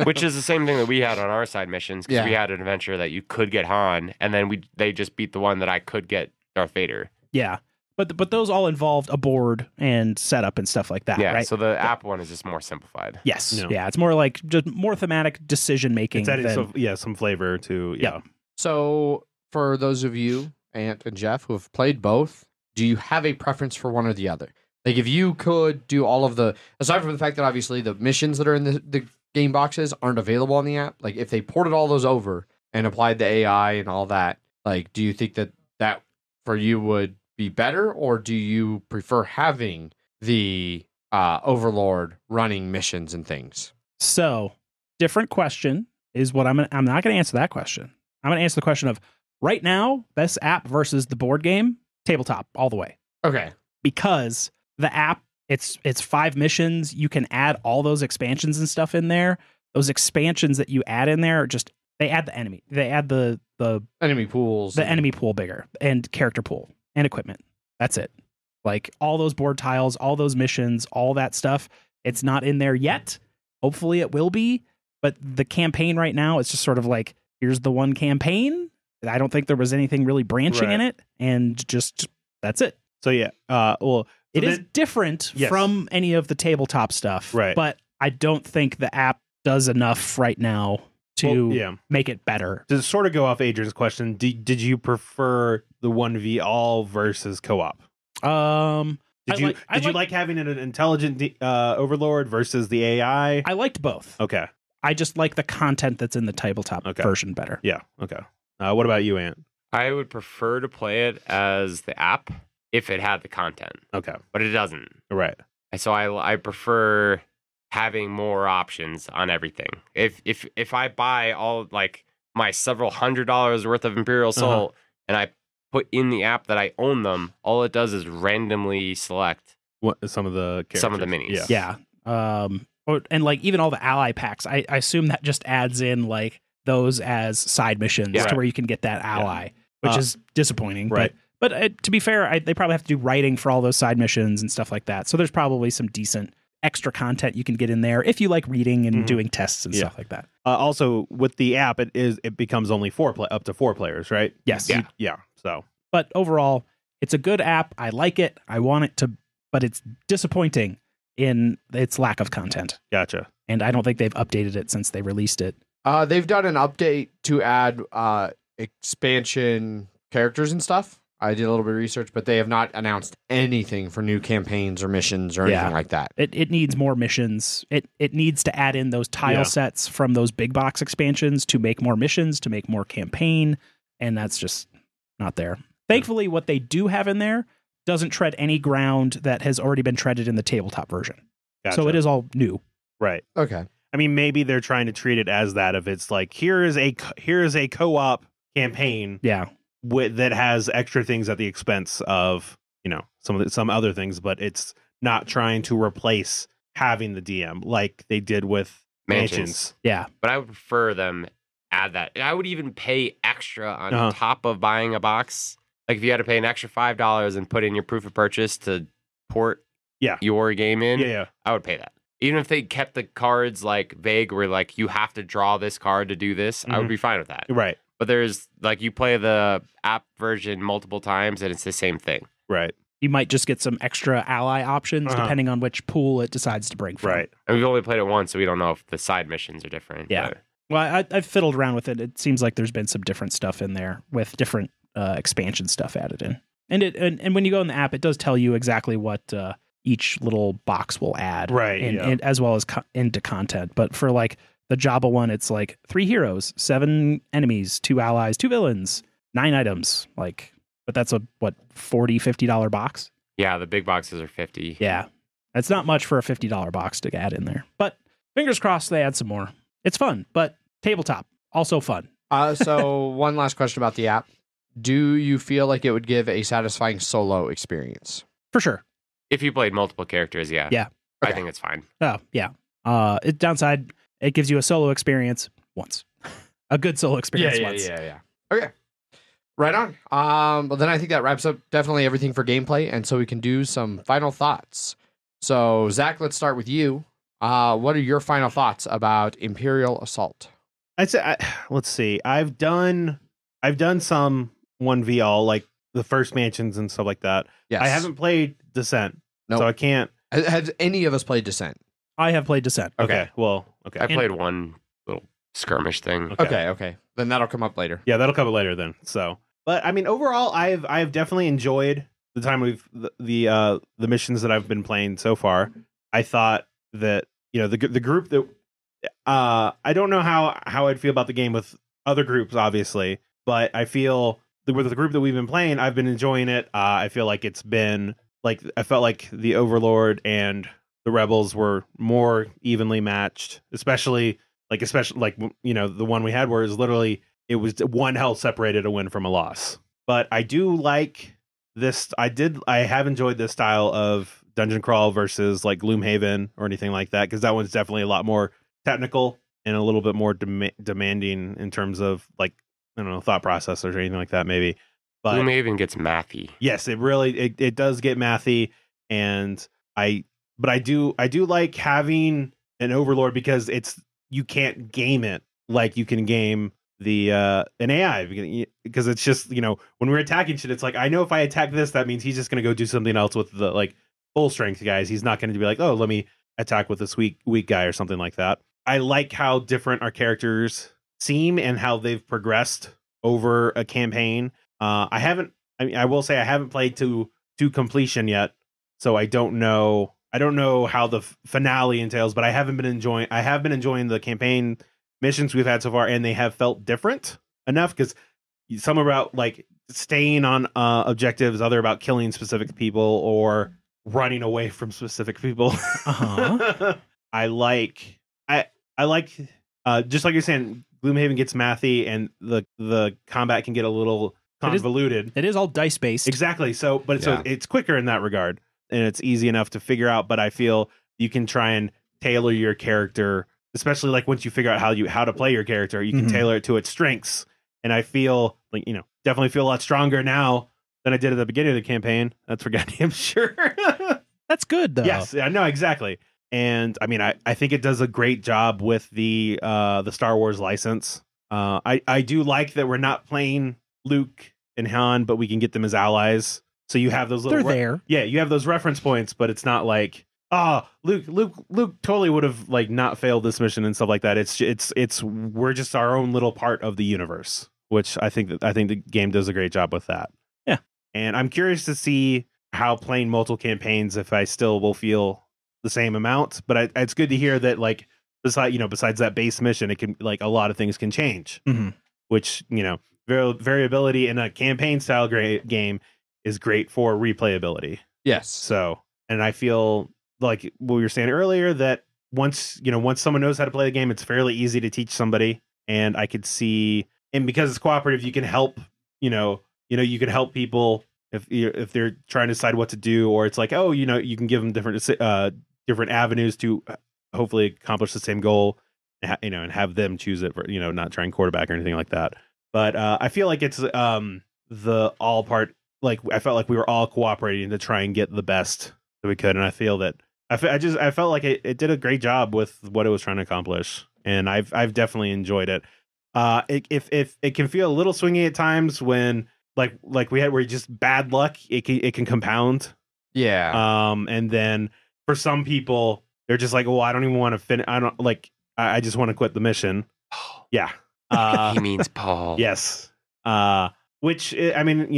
Which is the same thing that we had on our side missions, because we had an adventure that you could get Han, and then they just beat the one that I could get Darth Vader. Yeah, but those all involved a board and setup and stuff like that. Yeah, right? so the app one is just more simplified. Yes, No. yeah, it's more like just more thematic decision making. It's adding some flavor to So for those of you, Ant and Jeff, who have played both, do you have a preference for one or the other? Like, if you could do all of the, aside from the fact that obviously the missions that are in the game boxes aren't available on the app, like if they ported all those over and applied the AI and all that, like, do you think that for you would be better, or do you prefer having the Overlord running missions and things? So, different question is what I'm not going to answer that question. I'm going to answer the question of right now, best app versus the board game, tabletop all the way. Okay. Because the app, it's 5 missions. You can add all those expansions and stuff in there. Those expansions that you add in there are just, they add the enemy. They add the enemy pools. The enemy pool bigger, and character pool and equipment. That's it. Like all those board tiles, all those missions, all that stuff. It's not in there yet. Hopefully it will be. But the campaign right now, it's just sort of like, here's the one campaign. I don't think there was anything really branching in it. And just, that's it. So It is different from any of the tabletop stuff, right? But I don't think the app does enough right now to make it better. To sort of go off Adrian's question, did you prefer the 1v all versus co-op? Did you like having an intelligent overlord versus the AI? I liked both. Okay. I just like the content that's in the tabletop version better. Yeah. Okay. What about you, Ant? I would prefer to play it as the app if it had the content. Okay. But it doesn't. Right. So I prefer having more options on everything. If I buy all like my several $100s worth of Imperial Assault and I put in the app that I own them, all it does is randomly select some of the minis. Yeah. And like even all the ally packs, I assume that just adds in like those as side missions to where you can get that ally, which is disappointing. Right. But to be fair, they probably have to do writing for all those side missions and stuff like that. So there's probably some decent extra content you can get in there if you like reading and doing tests and stuff like that. Also, with the app, it becomes only up to 4 players, right? Yes. Yeah. So, but overall, it's a good app. I like it. I want it to, but it's disappointing in its lack of content. Gotcha. And I don't think they've updated it since they released it. They've done an update to add expansion characters and stuff. I did a little bit of research, but they have not announced anything for new campaigns or missions or anything like that. It needs more missions. It needs to add in those tile sets from those big box expansions to make more missions, to make more campaign, and that's just not there. Thankfully, what they do have in there doesn't tread any ground that has already been treaded in the tabletop version. Gotcha. So it is all new. Right. Okay. I mean, maybe they're trying to treat it as that. If it's like, here is a co-op campaign. Yeah. That has extra things at the expense of some other things, but it's not trying to replace having the DM like they did with Mansions. Yeah, but I would prefer them add that. I would even pay extra on top of buying a box. Like if you had to pay an extra $5 and put in your proof of purchase to port your game in, I would pay that. Even if they kept the cards like vague, where like you have to draw this card to do this, I would be fine with that. Right. But there's like you play the app version multiple times and it's the same thing. Right. You might just get some extra ally options depending on which pool it decides to bring from. Right. And we've only played it once, so we don't know if the side missions are different. Yeah. But. Well, I've fiddled around with it. It seems like there's been some different stuff in there with different expansion stuff added in. And when you go in the app, it does tell you exactly what each little box will add. Right. And as well as into content. But for like the Jabba one, it's like 3 heroes, 7 enemies, 2 allies, 2 villains, 9 items. Like, but that's a $40-$50 box. Yeah, the big boxes are $50. Yeah, that's not much for a $50 box to add in there. But fingers crossed they add some more. It's fun, but tabletop also fun. So one last question about the app: do you feel like it would give a satisfying solo experience? For sure. If you played multiple characters, yeah. Yeah. I think it's fine. Oh, yeah. Downside, it gives you a solo experience once. A good solo experience once. Yeah. Okay. Right on. Well, then I think that wraps up definitely everything for gameplay, and so we can do some final thoughts. So, Zach, let's start with you. What are your final thoughts about Imperial Assault? I'd say, let's see. I've done some 1v all, like the first mansions and stuff like that. Yes. I haven't played Descent, Nope. so I can't. Has any of us played Descent? I have played Descent. Okay. Well, okay. I played one little skirmish thing. Okay. Then that'll come up later. Yeah, that'll come later then. So, but I mean, overall, I've definitely enjoyed the time the missions that I've been playing so far. I thought that the group that I don't know how I'd feel about the game with other groups, obviously, but I feel with the group that we've been playing, I've been enjoying it. I feel like it's been like I felt like the Overlord and the Rebels were more evenly matched, especially the one we had where it was one health separated a win from a loss. But I do like this. I have enjoyed this style of dungeon crawl versus like Gloomhaven or anything like that, because that one's definitely a lot more technical and a little bit more demanding in terms of like, I don't know, thought processors or anything like that maybe. But Gloomhaven gets mathy. Yes, it does get mathy, and I do like having an Overlord because you can't game it like you can game the an AI, because it's just, when we're attacking shit, it's like, I know if I attack this, that means he's just going to go do something else with the like full strength guys. He's not going to be like, oh, let me attack with this weak guy or something like that. I like how different our characters seem and how they've progressed over a campaign. I will say I haven't played to completion yet, so I don't know how the finale entails, but I have been enjoying the campaign missions we've had so far, and they have felt different enough, because some are about like staying on objectives, other about killing specific people or running away from specific people. Uh-huh. I like just like you're saying, Gloomhaven gets mathy and the combat can get a little convoluted. It is all dice based. Exactly. So it's quicker in that regard, and it's easy enough to figure out. But I feel you can try and tailor your character, especially like once you figure out how to play your character, you can tailor it to its strengths. And I feel like, definitely feel a lot stronger now than I did at the beginning of the campaign. That's for goddamn sure. That's good though. Yes, I know, exactly. And I mean, I think it does a great job with the Star Wars license. I do like that we're not playing Luke and Han, but we can get them as allies. So you have those little they're there. Yeah, you have those reference points, but it's not like, Luke totally would have like not failed this mission and stuff like that. It's we're just our own little part of the universe, which I think the game does a great job with that. Yeah. And I'm curious to see how playing multiple campaigns, if I still will feel the same amount. But it's good to hear that, like, besides that base mission, it can, like, a lot of things can change, which, variability in a campaign style game is great for replayability. Yes. So, and I feel like what we were saying earlier, that once someone knows how to play the game, it's fairly easy to teach somebody. And I could see, and because it's cooperative, you can help, you can help people if they're trying to decide what to do, or it's like, oh, you can give them different avenues to hopefully accomplish the same goal, and have them choose it for, not trying quarterback or anything like that. But I feel like it's the all part, like, I felt like we were all cooperating to try and get the best that we could, and I feel that I felt like it did a great job with what it was trying to accomplish, and I've definitely enjoyed it. If it can feel a little swingy at times when like we had, where just bad luck, it can compound. Yeah. And then for some people, they're just like, well, I don't even want to finish. I just want to quit the mission. Yeah. He means Paul. Yes. Which, I mean,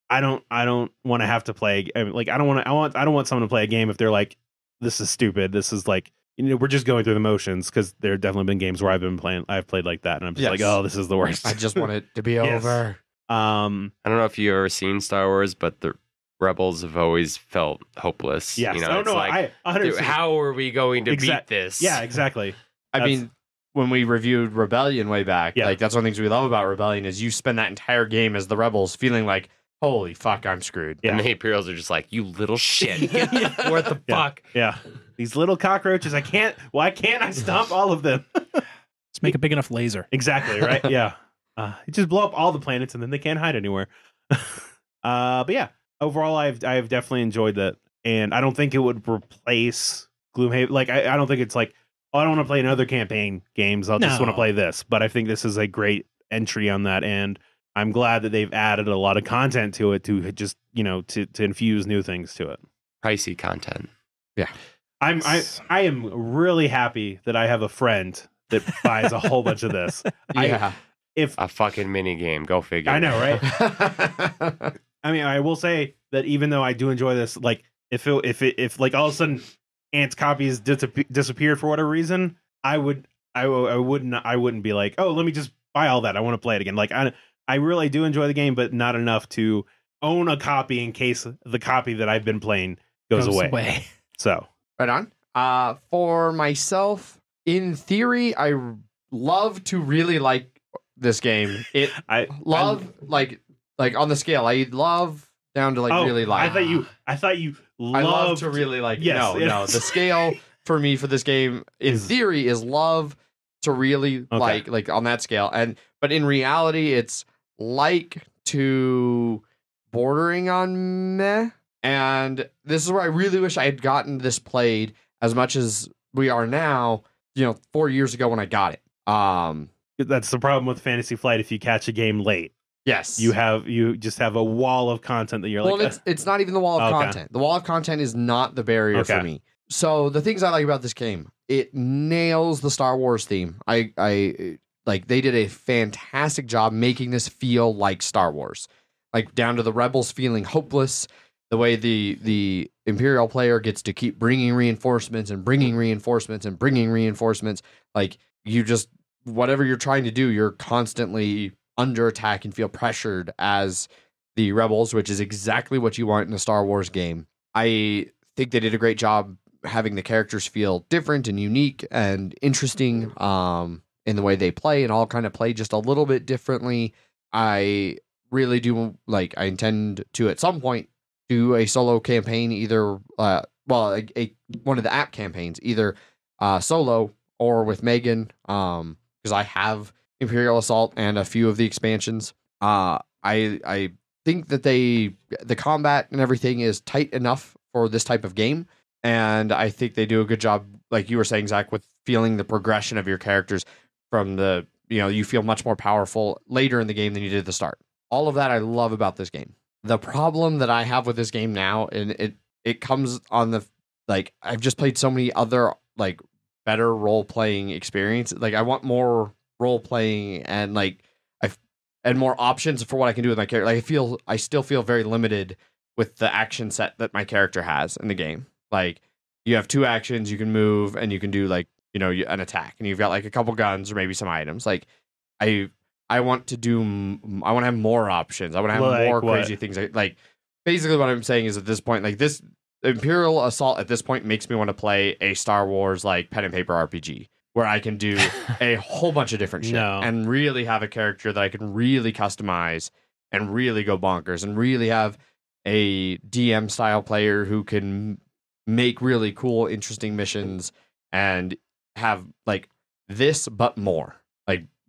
I don't want to have to play. I mean, like, I don't want someone to play a game if they're like, this is stupid. This is like, we're just going through the motions, because there have definitely been games where I've played like that, and I'm just like, oh, this is the worst. I just want it to be over. I don't know if you've ever seen Star Wars, but the Rebels have always felt hopeless. Yes. Like, dude, how are we going to beat this? Yeah, exactly. I mean, when we reviewed Rebellion way back, like, that's one of the things we love about Rebellion is you spend that entire game as the Rebels feeling like, holy fuck, I'm screwed. Yeah. And the Imperials are just like, you little shit. What the fuck? Yeah. These little cockroaches, why can't I stomp all of them? Let's make a big enough laser. Exactly, right? Yeah. You just blow up all the planets and then they can't hide anywhere. But yeah, overall, I've definitely enjoyed that. And I don't think it would replace Gloomhaven. Like, I don't think it's like, oh, I don't want to play another campaign games. I'll just want to play this. But I think this is a great entry on that. And I'm glad that they've added a lot of content to it to just, to infuse new things to it. Pricey content. Yeah. I am really happy that I have a friend that buys a whole bunch of this. Yeah. If A fucking mini game. Go figure. I know, right? I mean, I will say that even though I do enjoy this, like if like all of a sudden Ant's copies disappeared for whatever reason, I wouldn't be like, oh, let me just buy all that. I want to play it again. Like I really do enjoy the game, but not enough to own a copy in case the copy that I've been playing goes away. So right on. For myself, in theory, I love to really like this game. I on the scale, I love down to really like. I thought you I love to really like. Yes, no. The scale for me for this game, in theory, is love to really like on that scale. But in reality, it's like to bordering on meh. And this is where I really wish I had gotten this played as much as we are now. 4 years ago when I got it. That's the problem with Fantasy Flight. If you catch a game late, yes, you just have a wall of content that you're like. Well, it's not even the wall of content. The wall of content is not the barrier for me. So the things I like about this game, it nails the Star Wars theme. I like they did a fantastic job making this feel like Star Wars, like down to the rebels feeling hopeless. The way the Imperial player gets to keep bringing reinforcements and bringing reinforcements and bringing reinforcements. Like you just, whatever you're trying to do, you're constantly under attack and feel pressured as the rebels, which is exactly what you want in a Star Wars game. I think they did a great job having the characters feel different and unique and interesting in the way they play, and all kind of play just a little bit differently. I really do I intend to at some point do a solo campaign, either one of the app campaigns, either solo or with Megan, because I have Imperial Assault and a few of the expansions. I think that the combat and everything is tight enough for this type of game, and I think they do a good job, like you were saying, Zach, with feeling the progression of your characters from the you feel much more powerful later in the game than you did at the start. All of that I love about this game. The problem that I have with this game now, and it comes on the I've just played so many other better role playing experiences. Like I want more role playing and and more options for what I can do with my character. Like I still feel very limited with the action set that my character has in the game. Like you have 2 actions, you can move and you can do an attack, and you've got a couple guns or maybe some items. Like I want to have more options. I want to have more crazy things. Basically what I'm saying is at this point, this Imperial Assault at this point makes me want to play a Star Wars pen and paper RPG where I can do a whole bunch of different shit and really have a character that I can really customize and really go bonkers and really have a DM style player who can make really cool, interesting missions and have this, but more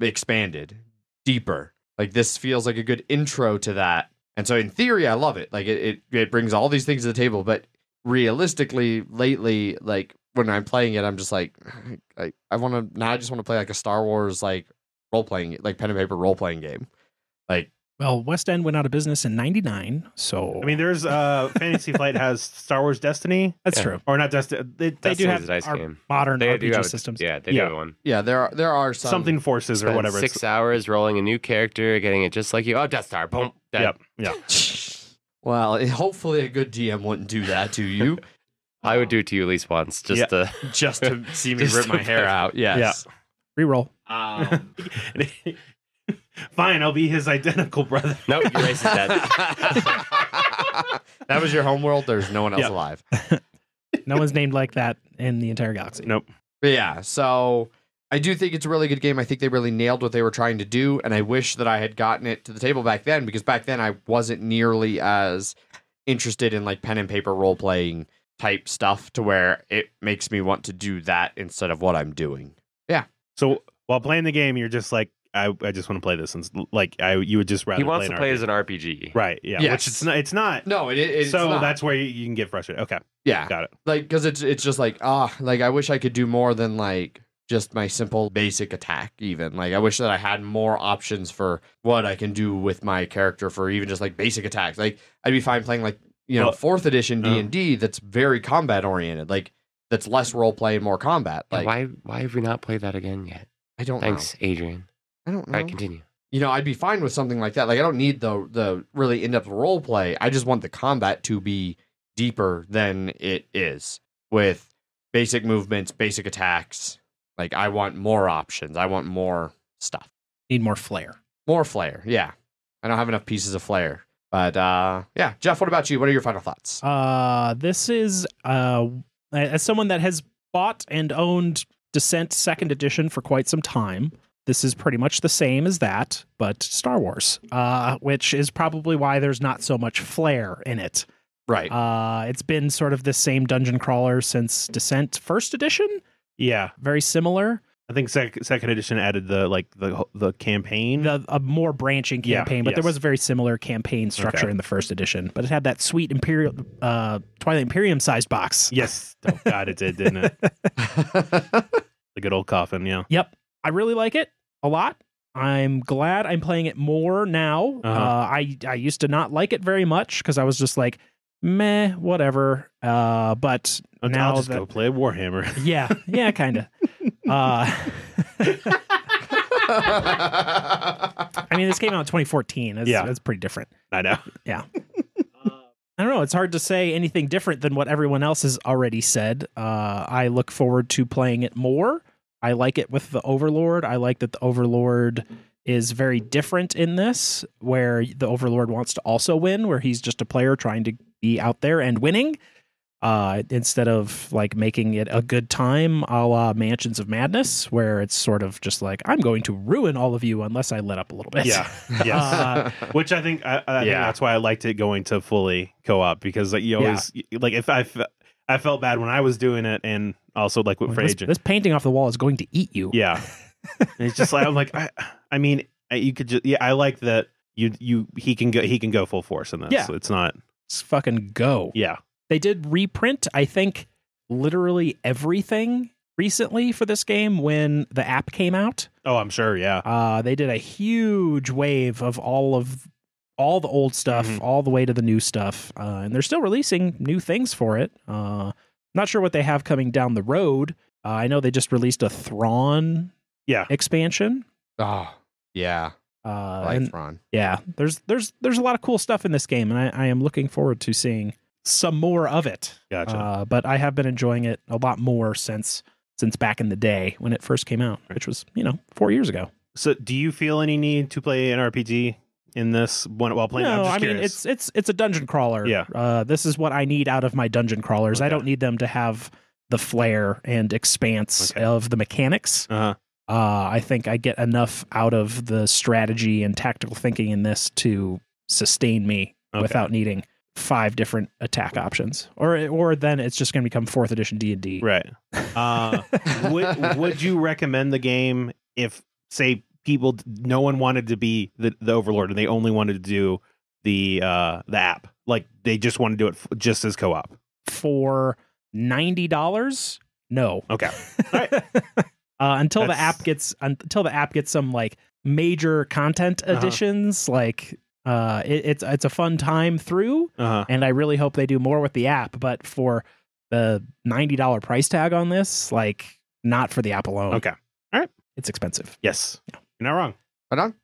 expanded, deeper. This feels like a good intro to that. And so in theory, I love it. It brings all these things to the table, but realistically lately, when I'm playing it, I'm just I want to, now I just want to play a Star Wars role playing, pen and paper role playing game. Well, West End went out of business in '99, so I mean, there's Fantasy Flight has Star Wars Destiny. That's true, or not Destiny. They do have modern RPG systems. Yeah, they do have one. Yeah, there are some something forces or whatever. 6 hours rolling a new character, getting it just like you. Oh, Death Star, boom. Dead. Yep. Well, hopefully a good DM wouldn't do that to you. I would do it to you at least once, just to see me rip my hair out. Yes. Yeah. Reroll. Fine, I'll be his identical brother. Nope, you racist that. That was your homeworld. There's no one else alive. No one's named like that in the entire galaxy. Nope. But yeah, so I do think it's a really good game. I think they really nailed what they were trying to do, and I wish that I had gotten it to the table back then, because back then I wasn't nearly as interested in like pen and paper role playing type stuff to where it makes me want to do that instead of what I'm doing. Yeah. So while playing the game, you're just like, I just want to play this, and like you would just rather. He wants to play RPG. as an RPG, right? Yeah, Yes. which it's not. No, it's so not. that's where you can get frustrated. Okay, Yeah. got it. Like, because it's just like, like I wish I could do more than like just my simple basic attack even. Like I wish that I had more options for what I can do with my character for even just like basic attacks. Like I'd be fine playing like, you know, 4th edition D&D that's very combat oriented. Like that's less role play and more combat. Like why have we not played that again yet? I don't Thanks, know. Adrian. I don't know. All right, continue. You know, I'd be fine with something like that. Like I don't need the really in-depth role play. I just want the combat to be deeper than it is with basic movements, basic attacks. Like I want more options. I want more stuff. Need more flair. More flair. Yeah. I don't have enough pieces of flair. But yeah, Jeff, what about you? What are your final thoughts? This is as someone that has bought and owned Descent 2nd edition for quite some time. This is pretty much the same as that, but Star Wars, which is probably why there's not so much flair in it. Right. It's been sort of the same dungeon crawler since Descent 1st edition. Yeah, Very similar. I think second edition added the campaign. A more branching campaign, but there was a very similar campaign structure in the 1st edition. But it had that sweet Imperial Twilight Imperium sized box. Yes, oh god, it did, didn't it? The good old coffin. Yeah. Yep. I really like it a lot. I'm glad I'm playing it more now. I used to not like it very much because I was just like, meh, whatever. But now I'll just go play Warhammer. yeah, kind of. I mean, this came out in 2014. That's pretty different. I know. Yeah. I don't know. It's hard to say anything different than what everyone else has already said. I look forward to playing it more. I like it with the Overlord. I like that the Overlord is very different in this, where the Overlord wants to also win, where he's just a player trying to be out there and winning, instead of like making it a good time a la Mansions of Madness, where it's sort of just like, I'm going to ruin all of you unless I let up a little bit. Yeah. Yes. Which I think think that's why I liked it going to fully co-op, because like you always like if I felt bad when I was doing it, and also like for Agent. This painting off the wall is going to eat you. Yeah. And it's just like I'm like I mean you could just I like that he can go full force in this. Yeah. So it's not fucking go. Yeah. They did reprint, I think, literally everything recently for this game when the app came out. Oh, I'm sure, yeah. They did a huge wave of all the old stuff, all the way to the new stuff. And they're still releasing new things for it. Not sure what they have coming down the road. I know they just released a Thrawn expansion. Oh, yeah. Like Thrawn. Yeah, there's a lot of cool stuff in this game, and I am looking forward to seeing some more of it. Gotcha. But I have been enjoying it a lot more since back in the day when it first came out, which was 4 years ago. So, do you feel any need to play an RPG in this while playing? No, I'm just curious. It's it's a dungeon crawler. Yeah. This is what I need out of my dungeon crawlers. Okay. I don't need them to have the flair and expanse of the mechanics. I think I get enough out of the strategy and tactical thinking in this to sustain me without needing 5 different attack options. Or then it's just going to become 4th edition D&D. Right. Would you recommend the game if, say, no one wanted to be the Overlord and they only wanted to do the app? Like they just want to do it just as co-op? For $90? No. Okay. All right. Until the app gets some like major content additions, like it's a fun time through, and I really hope they do more with the app. But for the $90 price tag on this, like not for the app alone. Okay, all right, it's expensive. Yes, you're not wrong. Right on.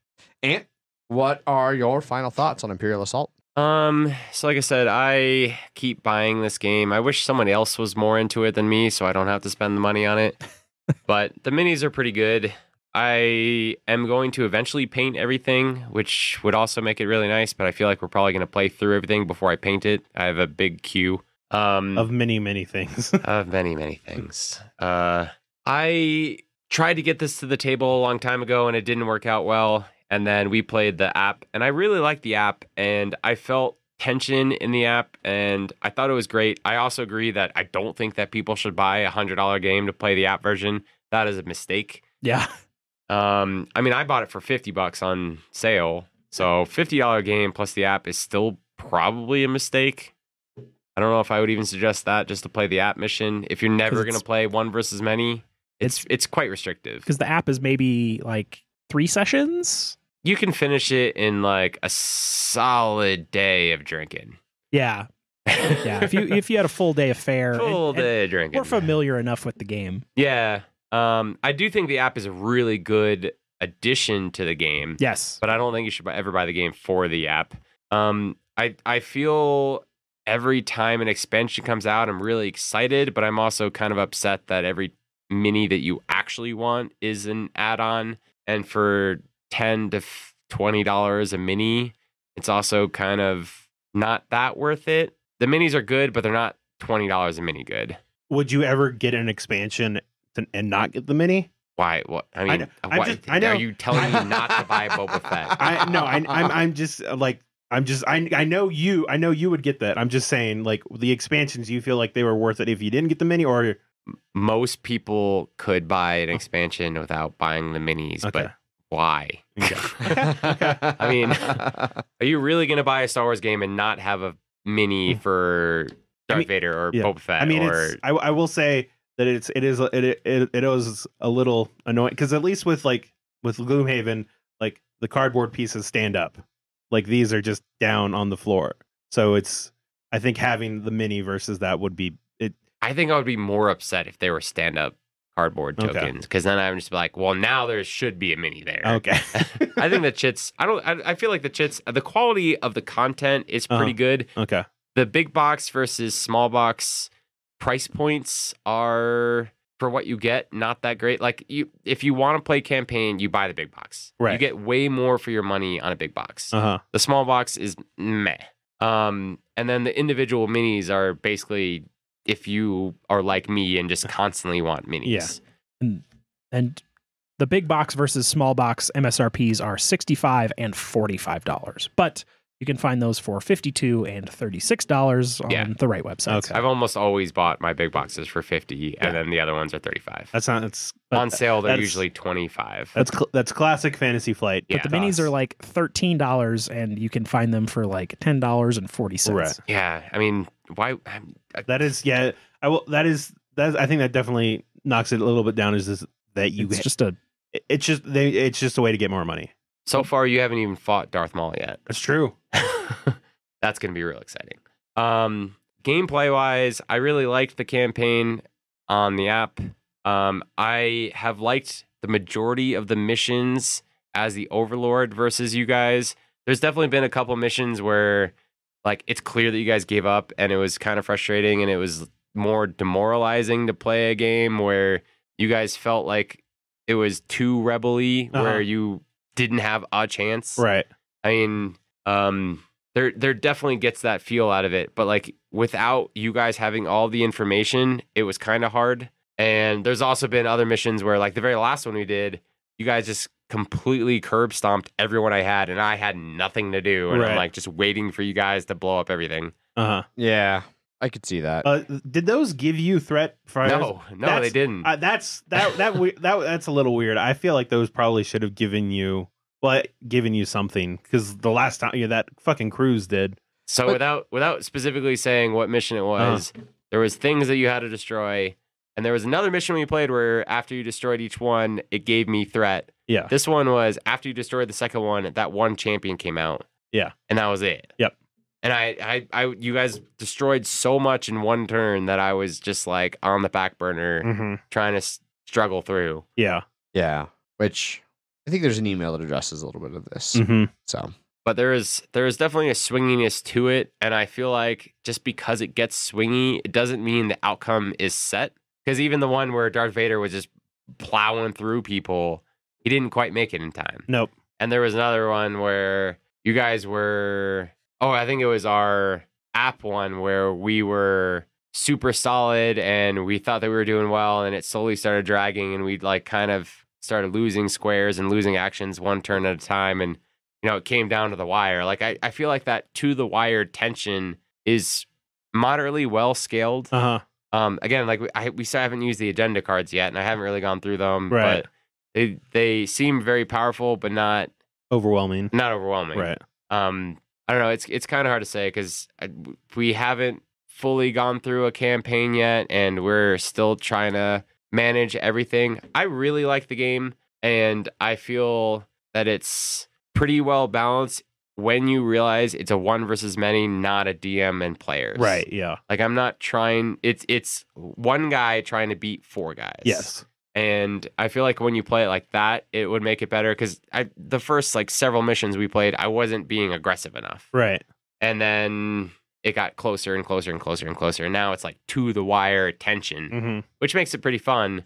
Ant, what are your final thoughts on Imperial Assault? So like I said, I keep buying this game. I wish someone else was more into it than me, so I don't have to spend the money on it. But the minis are pretty good. I am going to eventually paint everything, which would also make it really nice, but I feel like we're probably going to play through everything before I paint it. I have a big queue. Of many, many things. Of many, many things. I tried to get this to the table a long time ago and it didn't work out well. And then we played the app and I really liked the app and I felt tension in the app and I thought it was great. I also agree that I don't think that people should buy $100 game to play the app version. That is a mistake. Yeah. I mean, I bought it for $50 on sale. So $50 game plus the app is still probably a mistake. I don't know if I would even suggest that just to play the app mission. If you're never going to play one versus many, it's quite restrictive. Because the app is maybe like 3 sessions. You can finish it in like a solid day of drinking. Yeah. Yeah. If you had a full day of fare. Day of drinking. We're familiar enough with the game. Yeah. I do think the app is a really good addition to the game. Yes. But I don't think you should ever buy the game for the app. I feel every time an expansion comes out, I'm really excited, but I'm also kind of upset that every mini that you actually want is an add-on. And for $10 to $20 a mini, it's also kind of not that worth it. The minis are good, but they're not $20 a mini good. Would you ever get an expansion and not get the mini? Why? What? I mean, I know. Are you telling me not to buy Boba Fett? I know you would get that. I'm just saying, like, the expansions, you feel like they were worth it if you didn't get the mini, or most people could buy an expansion without buying the minis, but why? Okay. I mean, are you really going to buy a Star Wars game and not have a mini for Darth Vader or Boba Fett? I mean, I will say that it is a little annoying because at least with Gloomhaven, like the cardboard pieces stand up, like these are just down on the floor. So I think having the mini versus that would be it. I think I would be more upset if they were stand up cardboard tokens, because then I would just be like, well, now there should be a mini there. Okay. I think the chits, I feel like the chits, the quality of the content is pretty good. Okay. The big box versus small box price points are, for what you get, not that great. Like, if you want to play campaign, you buy the big box. Right. You get way more for your money on a big box. The small box is meh. And then the individual minis are basically, if you are like me and just constantly want minis. Yeah. And the big box versus small box MSRPs are $65 and $45. But you can find those for $52 and $36 on the right website. Okay. I've almost always bought my big boxes for $50, and then the other ones are $35. That's on sale. They're usually $25. That's classic Fantasy Flight. But the minis are like $13, and you can find them for like $10.40. Right. Yeah, I mean, why? That is, yeah. I think that definitely knocks it a little bit down. It's just a way to get more money. So far, you haven't even fought Darth Maul yet. That's true. That's going to be real exciting. Gameplay wise, I really liked the campaign on the app. I have liked the majority of the missions as the Overlord versus you guys. There's definitely been a couple missions where, like, it's clear that you guys gave up and it was kind of frustrating and it was more demoralizing to play a game where you guys felt like it was too rebel-y, where you didn't have a chance. Right. I mean, there definitely gets that feel out of it, but like without you guys having all the information, it was kind of hard. And there's also been other missions where, like the very last one we did, you guys just completely curb stomped everyone I had, and I had nothing to do, and I'm like just waiting for you guys to blow up everything. Yeah, I could see that. Did those give you threat fires? No, they didn't. That's a little weird. I feel like those probably should have given you something, because the last time that fucking cruise did. So without specifically saying what mission it was, there was things that you had to destroy, and there was another mission we played where after you destroyed each one, it gave me threat. Yeah. This one was after you destroyed the second one, that one champion came out. Yeah. And that was it. Yep. And I you guys destroyed so much in one turn that I was just like on the back burner trying to struggle through. Yeah. Yeah. Which I think there's an email that addresses a little bit of this. So, but there is definitely a swinginess to it, and I feel like just because it gets swingy, it doesn't mean the outcome is set. Because even the one where Darth Vader was just plowing through people, he didn't quite make it in time. Nope. And there was another one where you guys were, I think it was our app one where we were super solid, and we thought that we were doing well, and it slowly started dragging, and we like kind of started losing squares and losing actions one turn at a time, and it came down to the wire. Like I feel like that to the wire tension is moderately well scaled. Again, like we still haven't used the agenda cards yet, and I haven't really gone through them. Right. But they seem very powerful, but not overwhelming. Not overwhelming. Right. I don't know. It's kind of hard to say because we haven't fully gone through a campaign yet, and we're still trying to manage everything. I really like the game, and I feel that it's pretty well balanced when you realize it's a one versus many, not a DM and players. Right, yeah. Like I'm not trying, it's one guy trying to beat four guys. Yes. And I feel like when you play it like that, it would make it better because the first like several missions we played, I wasn't being aggressive enough. Right. And then it got closer and closer and closer and closer. And now it's like to the wire tension, which makes it pretty fun.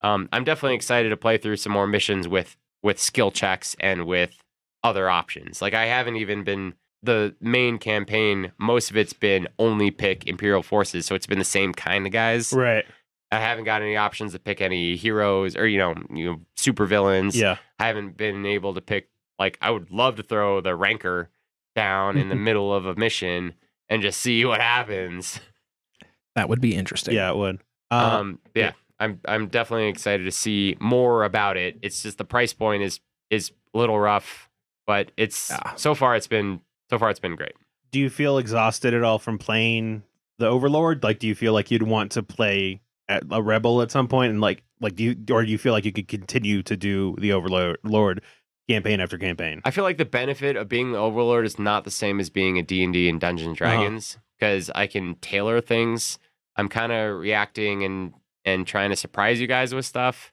I'm definitely excited to play through some more missions with skill checks and with other options. Like I haven't even been the main campaign. Most of it's been only pick Imperial forces. So it's been the same kind of guys. Right. I haven't got any options to pick any heroes or, super villains. Yeah. I haven't been able to pick, like, I would love to throw the ranker down in the middle of a mission and just see what happens. That would be interesting. Yeah, it would. Yeah. I'm definitely excited to see more about it. It's just the price point is a little rough, but so far it's been great. Do you feel exhausted at all from playing the Overlord? Like, do you feel like you'd want to play at a Rebel at some point, and do you feel like you could continue to do the Overlord campaign after campaign? I feel like the benefit of being the Overlord is not the same as being a D&D and Dungeons and Dragons because I can tailor things. I'm kind of reacting and trying to surprise you guys with stuff.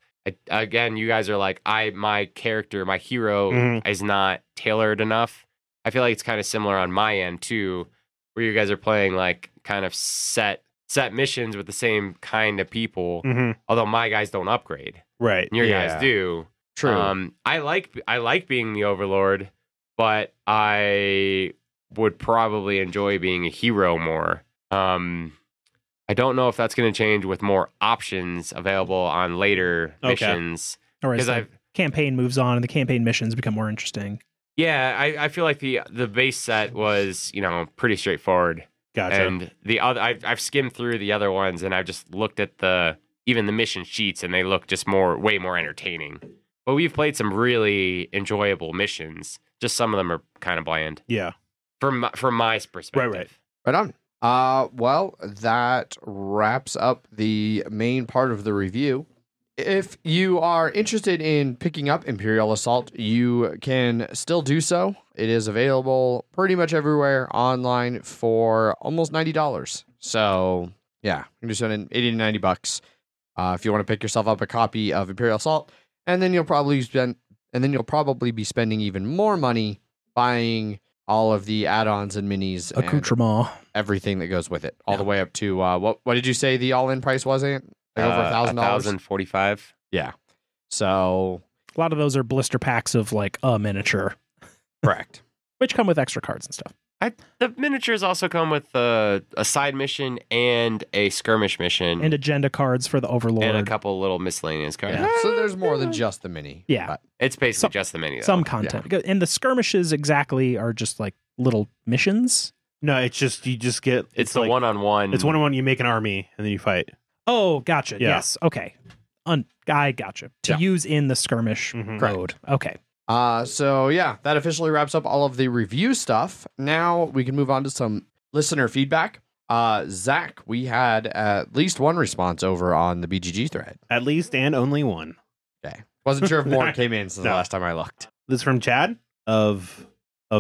Again, you guys are like, my character, my hero is not tailored enough. I feel like it's kind of similar on my end too, where you guys are playing like kind of set missions with the same kind of people. Although my guys don't upgrade, right? And your guys do. True. I like being the Overlord, but I would probably enjoy being a hero more. I don't know if that's going to change with more options available on later missions. Or as the campaign moves on and the campaign missions become more interesting. Yeah, I feel like the base set was, pretty straightforward. Gotcha. And the other, I've skimmed through the other ones and I've just looked at even the mission sheets and they look just way more entertaining. But we've played some really enjoyable missions. Just some of them are kind of bland. Yeah. From my perspective. Right on. Well, that wraps up the main part of the review. If you are interested in picking up Imperial Assault, you can still do so. It is available pretty much everywhere online for almost $90. So, yeah, you can do so in $80 to $90 if you want to pick yourself up a copy of Imperial Assault, and then you'll probably be spending even more money buying all of the add-ons and minis, accoutrement, everything that goes with it, all the way up to what did you say the all-in price was? Like over $1,000. $1,045. Yeah. So a lot of those are blister packs of like a miniature, correct, which come with extra cards and stuff. The miniatures also come with a side mission and a skirmish mission. And agenda cards for the Overlord. And a couple little miscellaneous cards. Yeah. So there's more than just the mini. Yeah. But it's basically just the mini, though. Some content. Yeah. And the skirmishes exactly are just like little missions. No, it's just, you just get... It's the like, one-on-one. It's one-on-one, you make an army, and then you fight. Oh, gotcha. Yeah. Yes. Okay. I gotcha. To use in the skirmish mode. Okay. So yeah, that officially wraps up all of the review stuff. Now we can move on to some listener feedback. Zach, we had at least one response over on the BGG thread. At least and only one. Okay. Wasn't sure if more came in since the last time I looked. This is from Chad of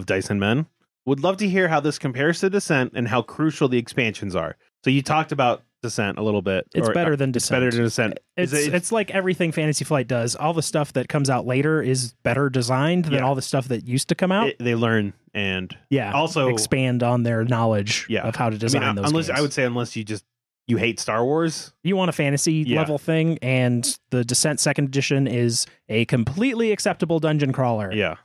Dyson Men. Would love to hear how this compares to Descent and how crucial the expansions are. So you talked about Descent a little bit. It's better than Descent. Better than Descent. It's like everything Fantasy Flight does. All the stuff that comes out later is better designed than all the stuff that used to come out. They learn and also expand on their knowledge of how to design those games. I would say unless you hate Star Wars. You want a fantasy level thing, and the Descent 2nd Edition is a completely acceptable dungeon crawler. Yeah.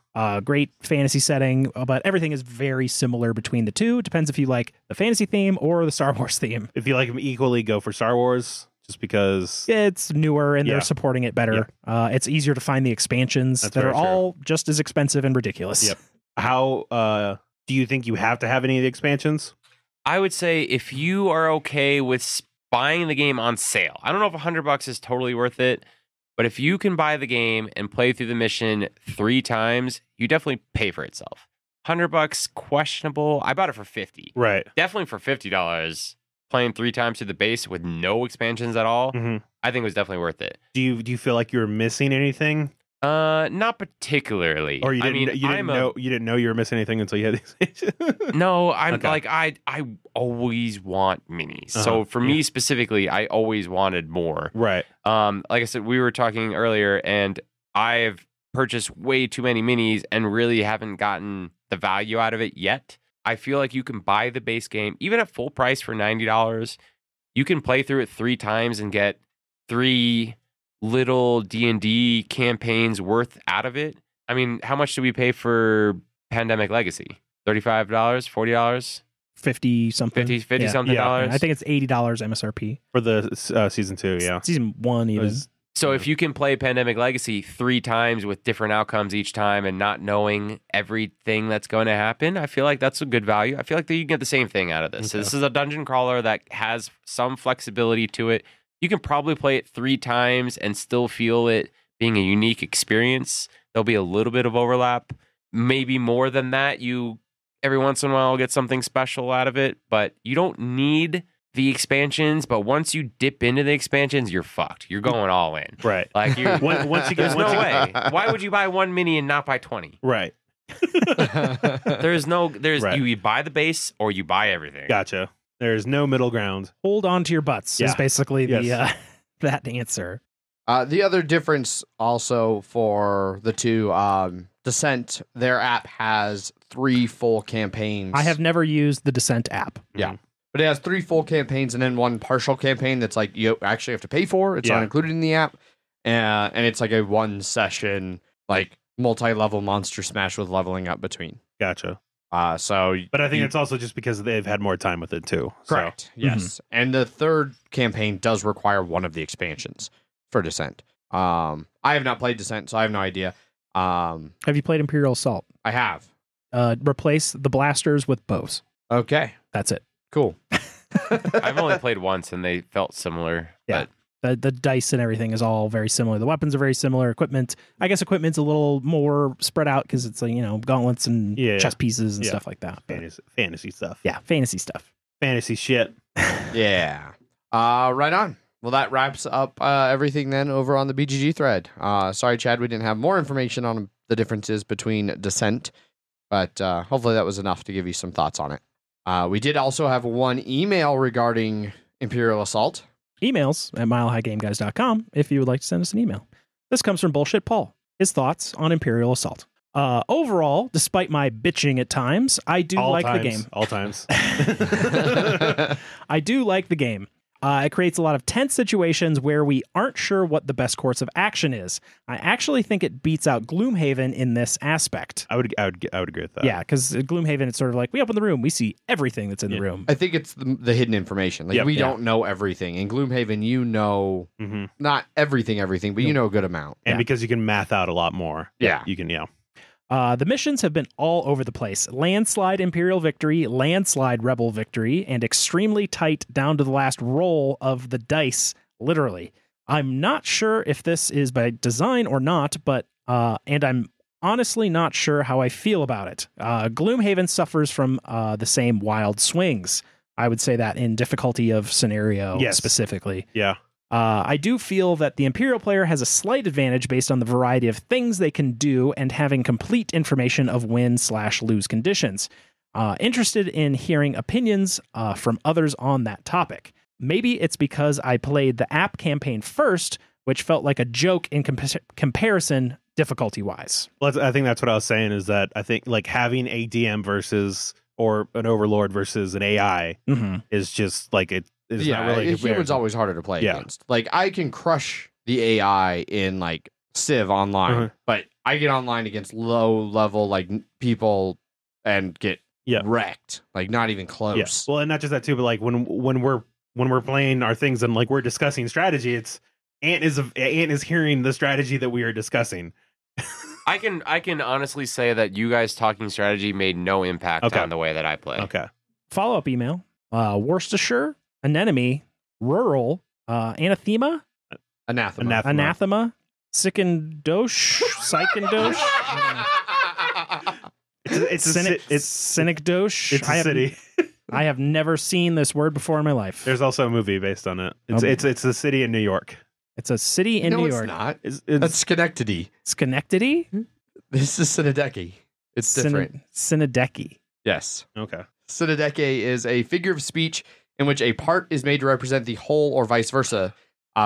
Great fantasy setting, but everything is very similar between the two. Depends if you like the fantasy theme or the Star Wars theme. If you like them equally, go for Star Wars, just because it's newer and Yeah. they're supporting it better. It's easier to find the expansions That's that are very true. all just as expensive and ridiculous. Yep. How do you think you have to have any of the expansions? I would say if you are okay with buying the game on sale, I don't know if $100 is totally worth it, but if you can buy the game and play through the mission 3 times, you definitely pay for itself. $100 questionable. I bought it for $50. Right. Definitely for $50. Playing 3 times through the base with no expansions at all, Mhm. I think it was definitely worth it. Do you feel like you were missing anything, Not particularly. or you didn't? I mean, you didn't know you were missing anything until you had the expansion? No, I'm Okay. like I always want minis. Uh-huh. So for me specifically, I always wanted more. Right. Like I said, we were talking earlier, and I've purchased way too many minis and really haven't gotten the value out of it yet. I feel like you can buy the base game even at full price for $90. You can play through it 3 times and get 3 little D&D campaigns worth out of it. I mean, how much do we pay for Pandemic Legacy? $35, $40, 50 something. 50 Yeah. something Yeah. dollars. I think it's $80 MSRP. For the season 2, yeah. Season 1 even. So if you can play Pandemic Legacy 3 times with different outcomes each time and not knowing everything that's going to happen, I feel like that's a good value. I feel like that you can get the same thing out of this. So Okay. this is a dungeon crawler that has some flexibility to it. You can probably play it 3 times and still feel it being a unique experience. There'll be a little bit of overlap. Maybe more than that, you every once in a while get something special out of it, but you don't need the expansions. But once you dip into the expansions, you're fucked. You're going all in. Right. Like you, Once you there's get no way. Why would you buy 1 mini and not buy 20? Right. There's Right. you buy the base or you buy everything. Gotcha. There's no middle ground. Hold on to your butts is Yeah. basically the Yes. that answer. The other difference also for the two, Descent, their app has 3 full campaigns. I have never used the Descent app. Yeah. But it has 3 full campaigns and then 1 partial campaign that's like you actually have to pay for. It's Yeah. not included in the app. And it's like a 1 session, like multi-level monster smash with leveling up between. Gotcha. So But I think you- it's also just because they've had more time with it too. correct. Yes. And the 3rd campaign does require 1 of the expansions for Descent. I have not played Descent, so I have no idea. Have you played Imperial Assault? I have. Replace the blasters with bows. Okay. That's it. Cool. I've only played once and they felt similar. Yeah. But The dice and everything is all very similar. The weapons are very similar. Equipment, I guess equipment's a little more spread out because it's like, gauntlets and Yeah. chest pieces and Yeah. stuff like that. But, Fantasy stuff. yeah, fantasy stuff. Fantasy shit. Yeah. Right on. Well, that wraps up everything then over on the BGG thread. Sorry, Chad, we didn't have more information on the differences between Descent, but hopefully that was enough to give you some thoughts on it. We did also have 1 email regarding Imperial Assault. Emails at milehighgameguys.com if you would like to send us an email. This comes from Bullshit Paul. His thoughts on Imperial Assault. Overall, despite my bitching at times, I do All like times. the game. All times. I do like the game. It creates a lot of tense situations where we aren't sure what the best course of action is. I actually think it beats out Gloomhaven in this aspect. I would agree with that. Yeah, because Gloomhaven, it's sort of like we open the room, we see everything that's in the room. I think it's the hidden information. Like Yep. we Yeah. don't know everything. In Gloomhaven, you know hmm not everything, but you know a good amount. And Yeah. because you can math out a lot more. Yeah. You can, The missions have been all over the place. Landslide Imperial victory, landslide Rebel victory, and extremely tight down to the last roll of the dice, literally. I'm not sure if this is by design or not, but and I'm honestly not sure how I feel about it. Gloomhaven suffers from the same wild swings. I would say that in difficulty of scenario Yes. specifically. Yeah. I do feel that the Imperial player has a slight advantage based on the variety of things they can do and having complete information of win/lose conditions. Interested in hearing opinions from others on that topic. Maybe it's because I played the app campaign first, which felt like a joke in comparison difficulty-wise. Well, I think that's what I was saying is that I think like having a DM versus or an overlord versus an AI Mm-hmm. is just like it is Yeah, not really human's always harder to play Yeah. against. Like I can crush the AI in like Civ online, but I get online against low level like people and get wrecked, like not even close. Yeah. Well, and not just that too, but like when we're playing our things and like we're discussing strategy, it's Ant is hearing the strategy that we are discussing. I can honestly say that you guys talking strategy made no impact on the way that I play. Okay. Follow-up email. Worcestershire, anemone, rural, anathema, anathema, Sycandosh, It's Synecdoche. It's a city. I have never seen this word before in my life. There's also a movie based on it. It's a city in New York. It's a city in New York. No, it's not. That's Schenectady. Schenectady? This is Synecdoche. It's different. Synecdoche. Yes. Okay. Synecdoche is a figure of speech in which a part is made to represent the whole or vice versa.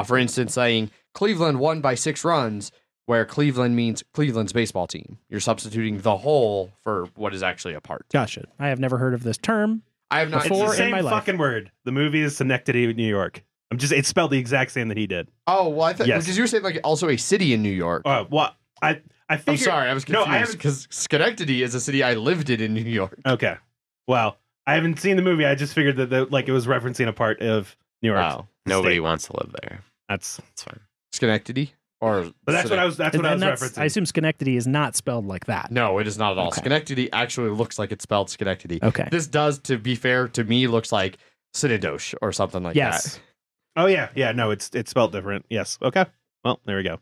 For instance, saying Cleveland won by 6 runs, where Cleveland means Cleveland's baseball team. You're substituting the whole for what is actually a part. Gotcha. I have never heard of this term. I have not. Before It's the same in my life. fucking word. The movie is Synecdoche, New York. It's spelled the exact same that he did. Oh, well, I thought Yes. because you were saying like also a city in New York. Oh, well, I figured. I'm sorry, I was confused because Schenectady is a city I lived in New York. Okay. Well, I haven't seen the movie. I just figured that like it was referencing a part of New York. Wow. Nobody wants to live there. That's fine. Schenectady, but that's what I was. That's what I was referencing. I assume Schenectady is not spelled like that. No, it is not at all. Okay. Schenectady actually looks like it's spelled Schenectady. Okay. This does, to be fair to me, looks like Synecdoche or something like Yes. that. Oh yeah. No, it's spelled different. Yes. Okay. Well, there we go.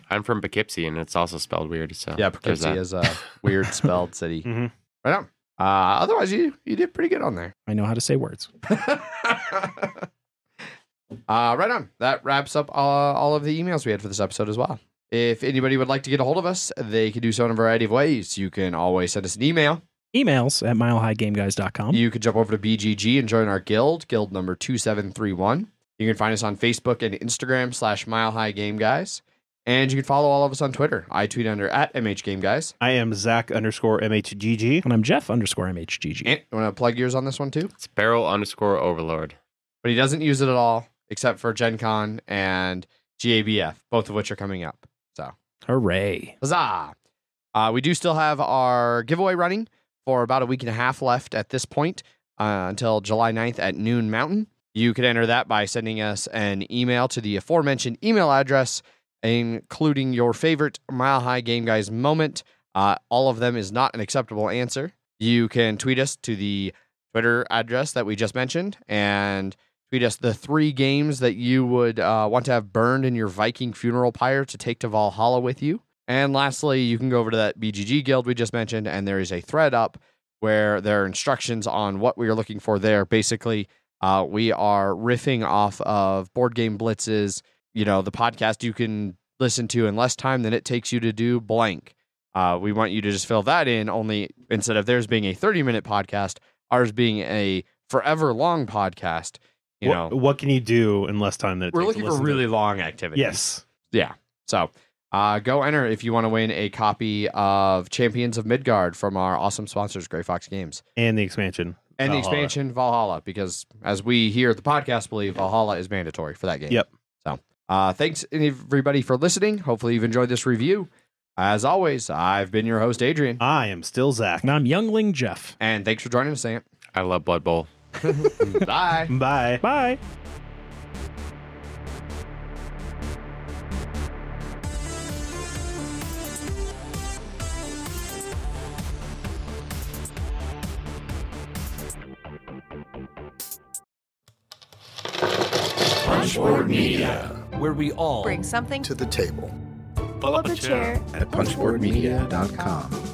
I'm from Poughkeepsie, and it's also spelled weird. So Yeah, there's Poughkeepsie that. is a weird spelled city. Mhm. Right on. Otherwise, you did pretty good on there. I know how to say words. Right on. That wraps up all of the emails we had for this episode as well. If anybody would like to get a hold of us, they can do so in a variety of ways. You can always send us an email. Emails at milehighgameguys.com. You can jump over to BGG and join our guild number 2731. You can find us on Facebook and Instagram /milehighgameguys. And you can follow all of us on Twitter. I tweet under @MHGameGuys. I am Zach_MHGG. And I'm Jeff_MHGG. And you want to plug yours on this one too? It's Barrel_Overlord. But he doesn't use it at all, except for Gen Con and GABF, both of which are coming up. So, Hooray. huzzah! We do still have our giveaway running for about a week and a half left at this point until July 9th at noon Mountain. You can enter that by sending us an email to the aforementioned email address, including your favorite Mile High Game Guys moment. All of them is not an acceptable answer. You can tweet us to the Twitter address that we just mentioned and tweet us the 3 games that you would want to have burned in your Viking funeral pyre to take to Valhalla with you. And lastly, you can go over to that BGG guild we just mentioned, and there is a thread up where there are instructions on what we are looking for there. Basically, we are riffing off of Board Game Blitz's, the podcast you can listen to in less time than it takes you to do blank. We want you to just fill that in, only instead of theirs being a 30-minute podcast, ours being a forever long podcast. What can you do in less time than it we're takes looking to for listen really to? long activities. Yes. Yeah. So go enter if you want to win a copy of Champions of Midgard from our awesome sponsors, Grey Fox Games. And the expansion. And Valhalla. the expansion Valhalla, because as we here at the podcast believe, Valhalla is mandatory for that game. Yep. So thanks everybody for listening. Hopefully you've enjoyed this review. As always, I've been your host, Adrian. I am still Zach. And I'm Youngling Jeff. And thanks for joining us, Ant. I love Blood Bowl. Bye. Bye. Bye. Punchboard Media, where we all bring something to the table. Pull up a chair at punchboardmedia.com.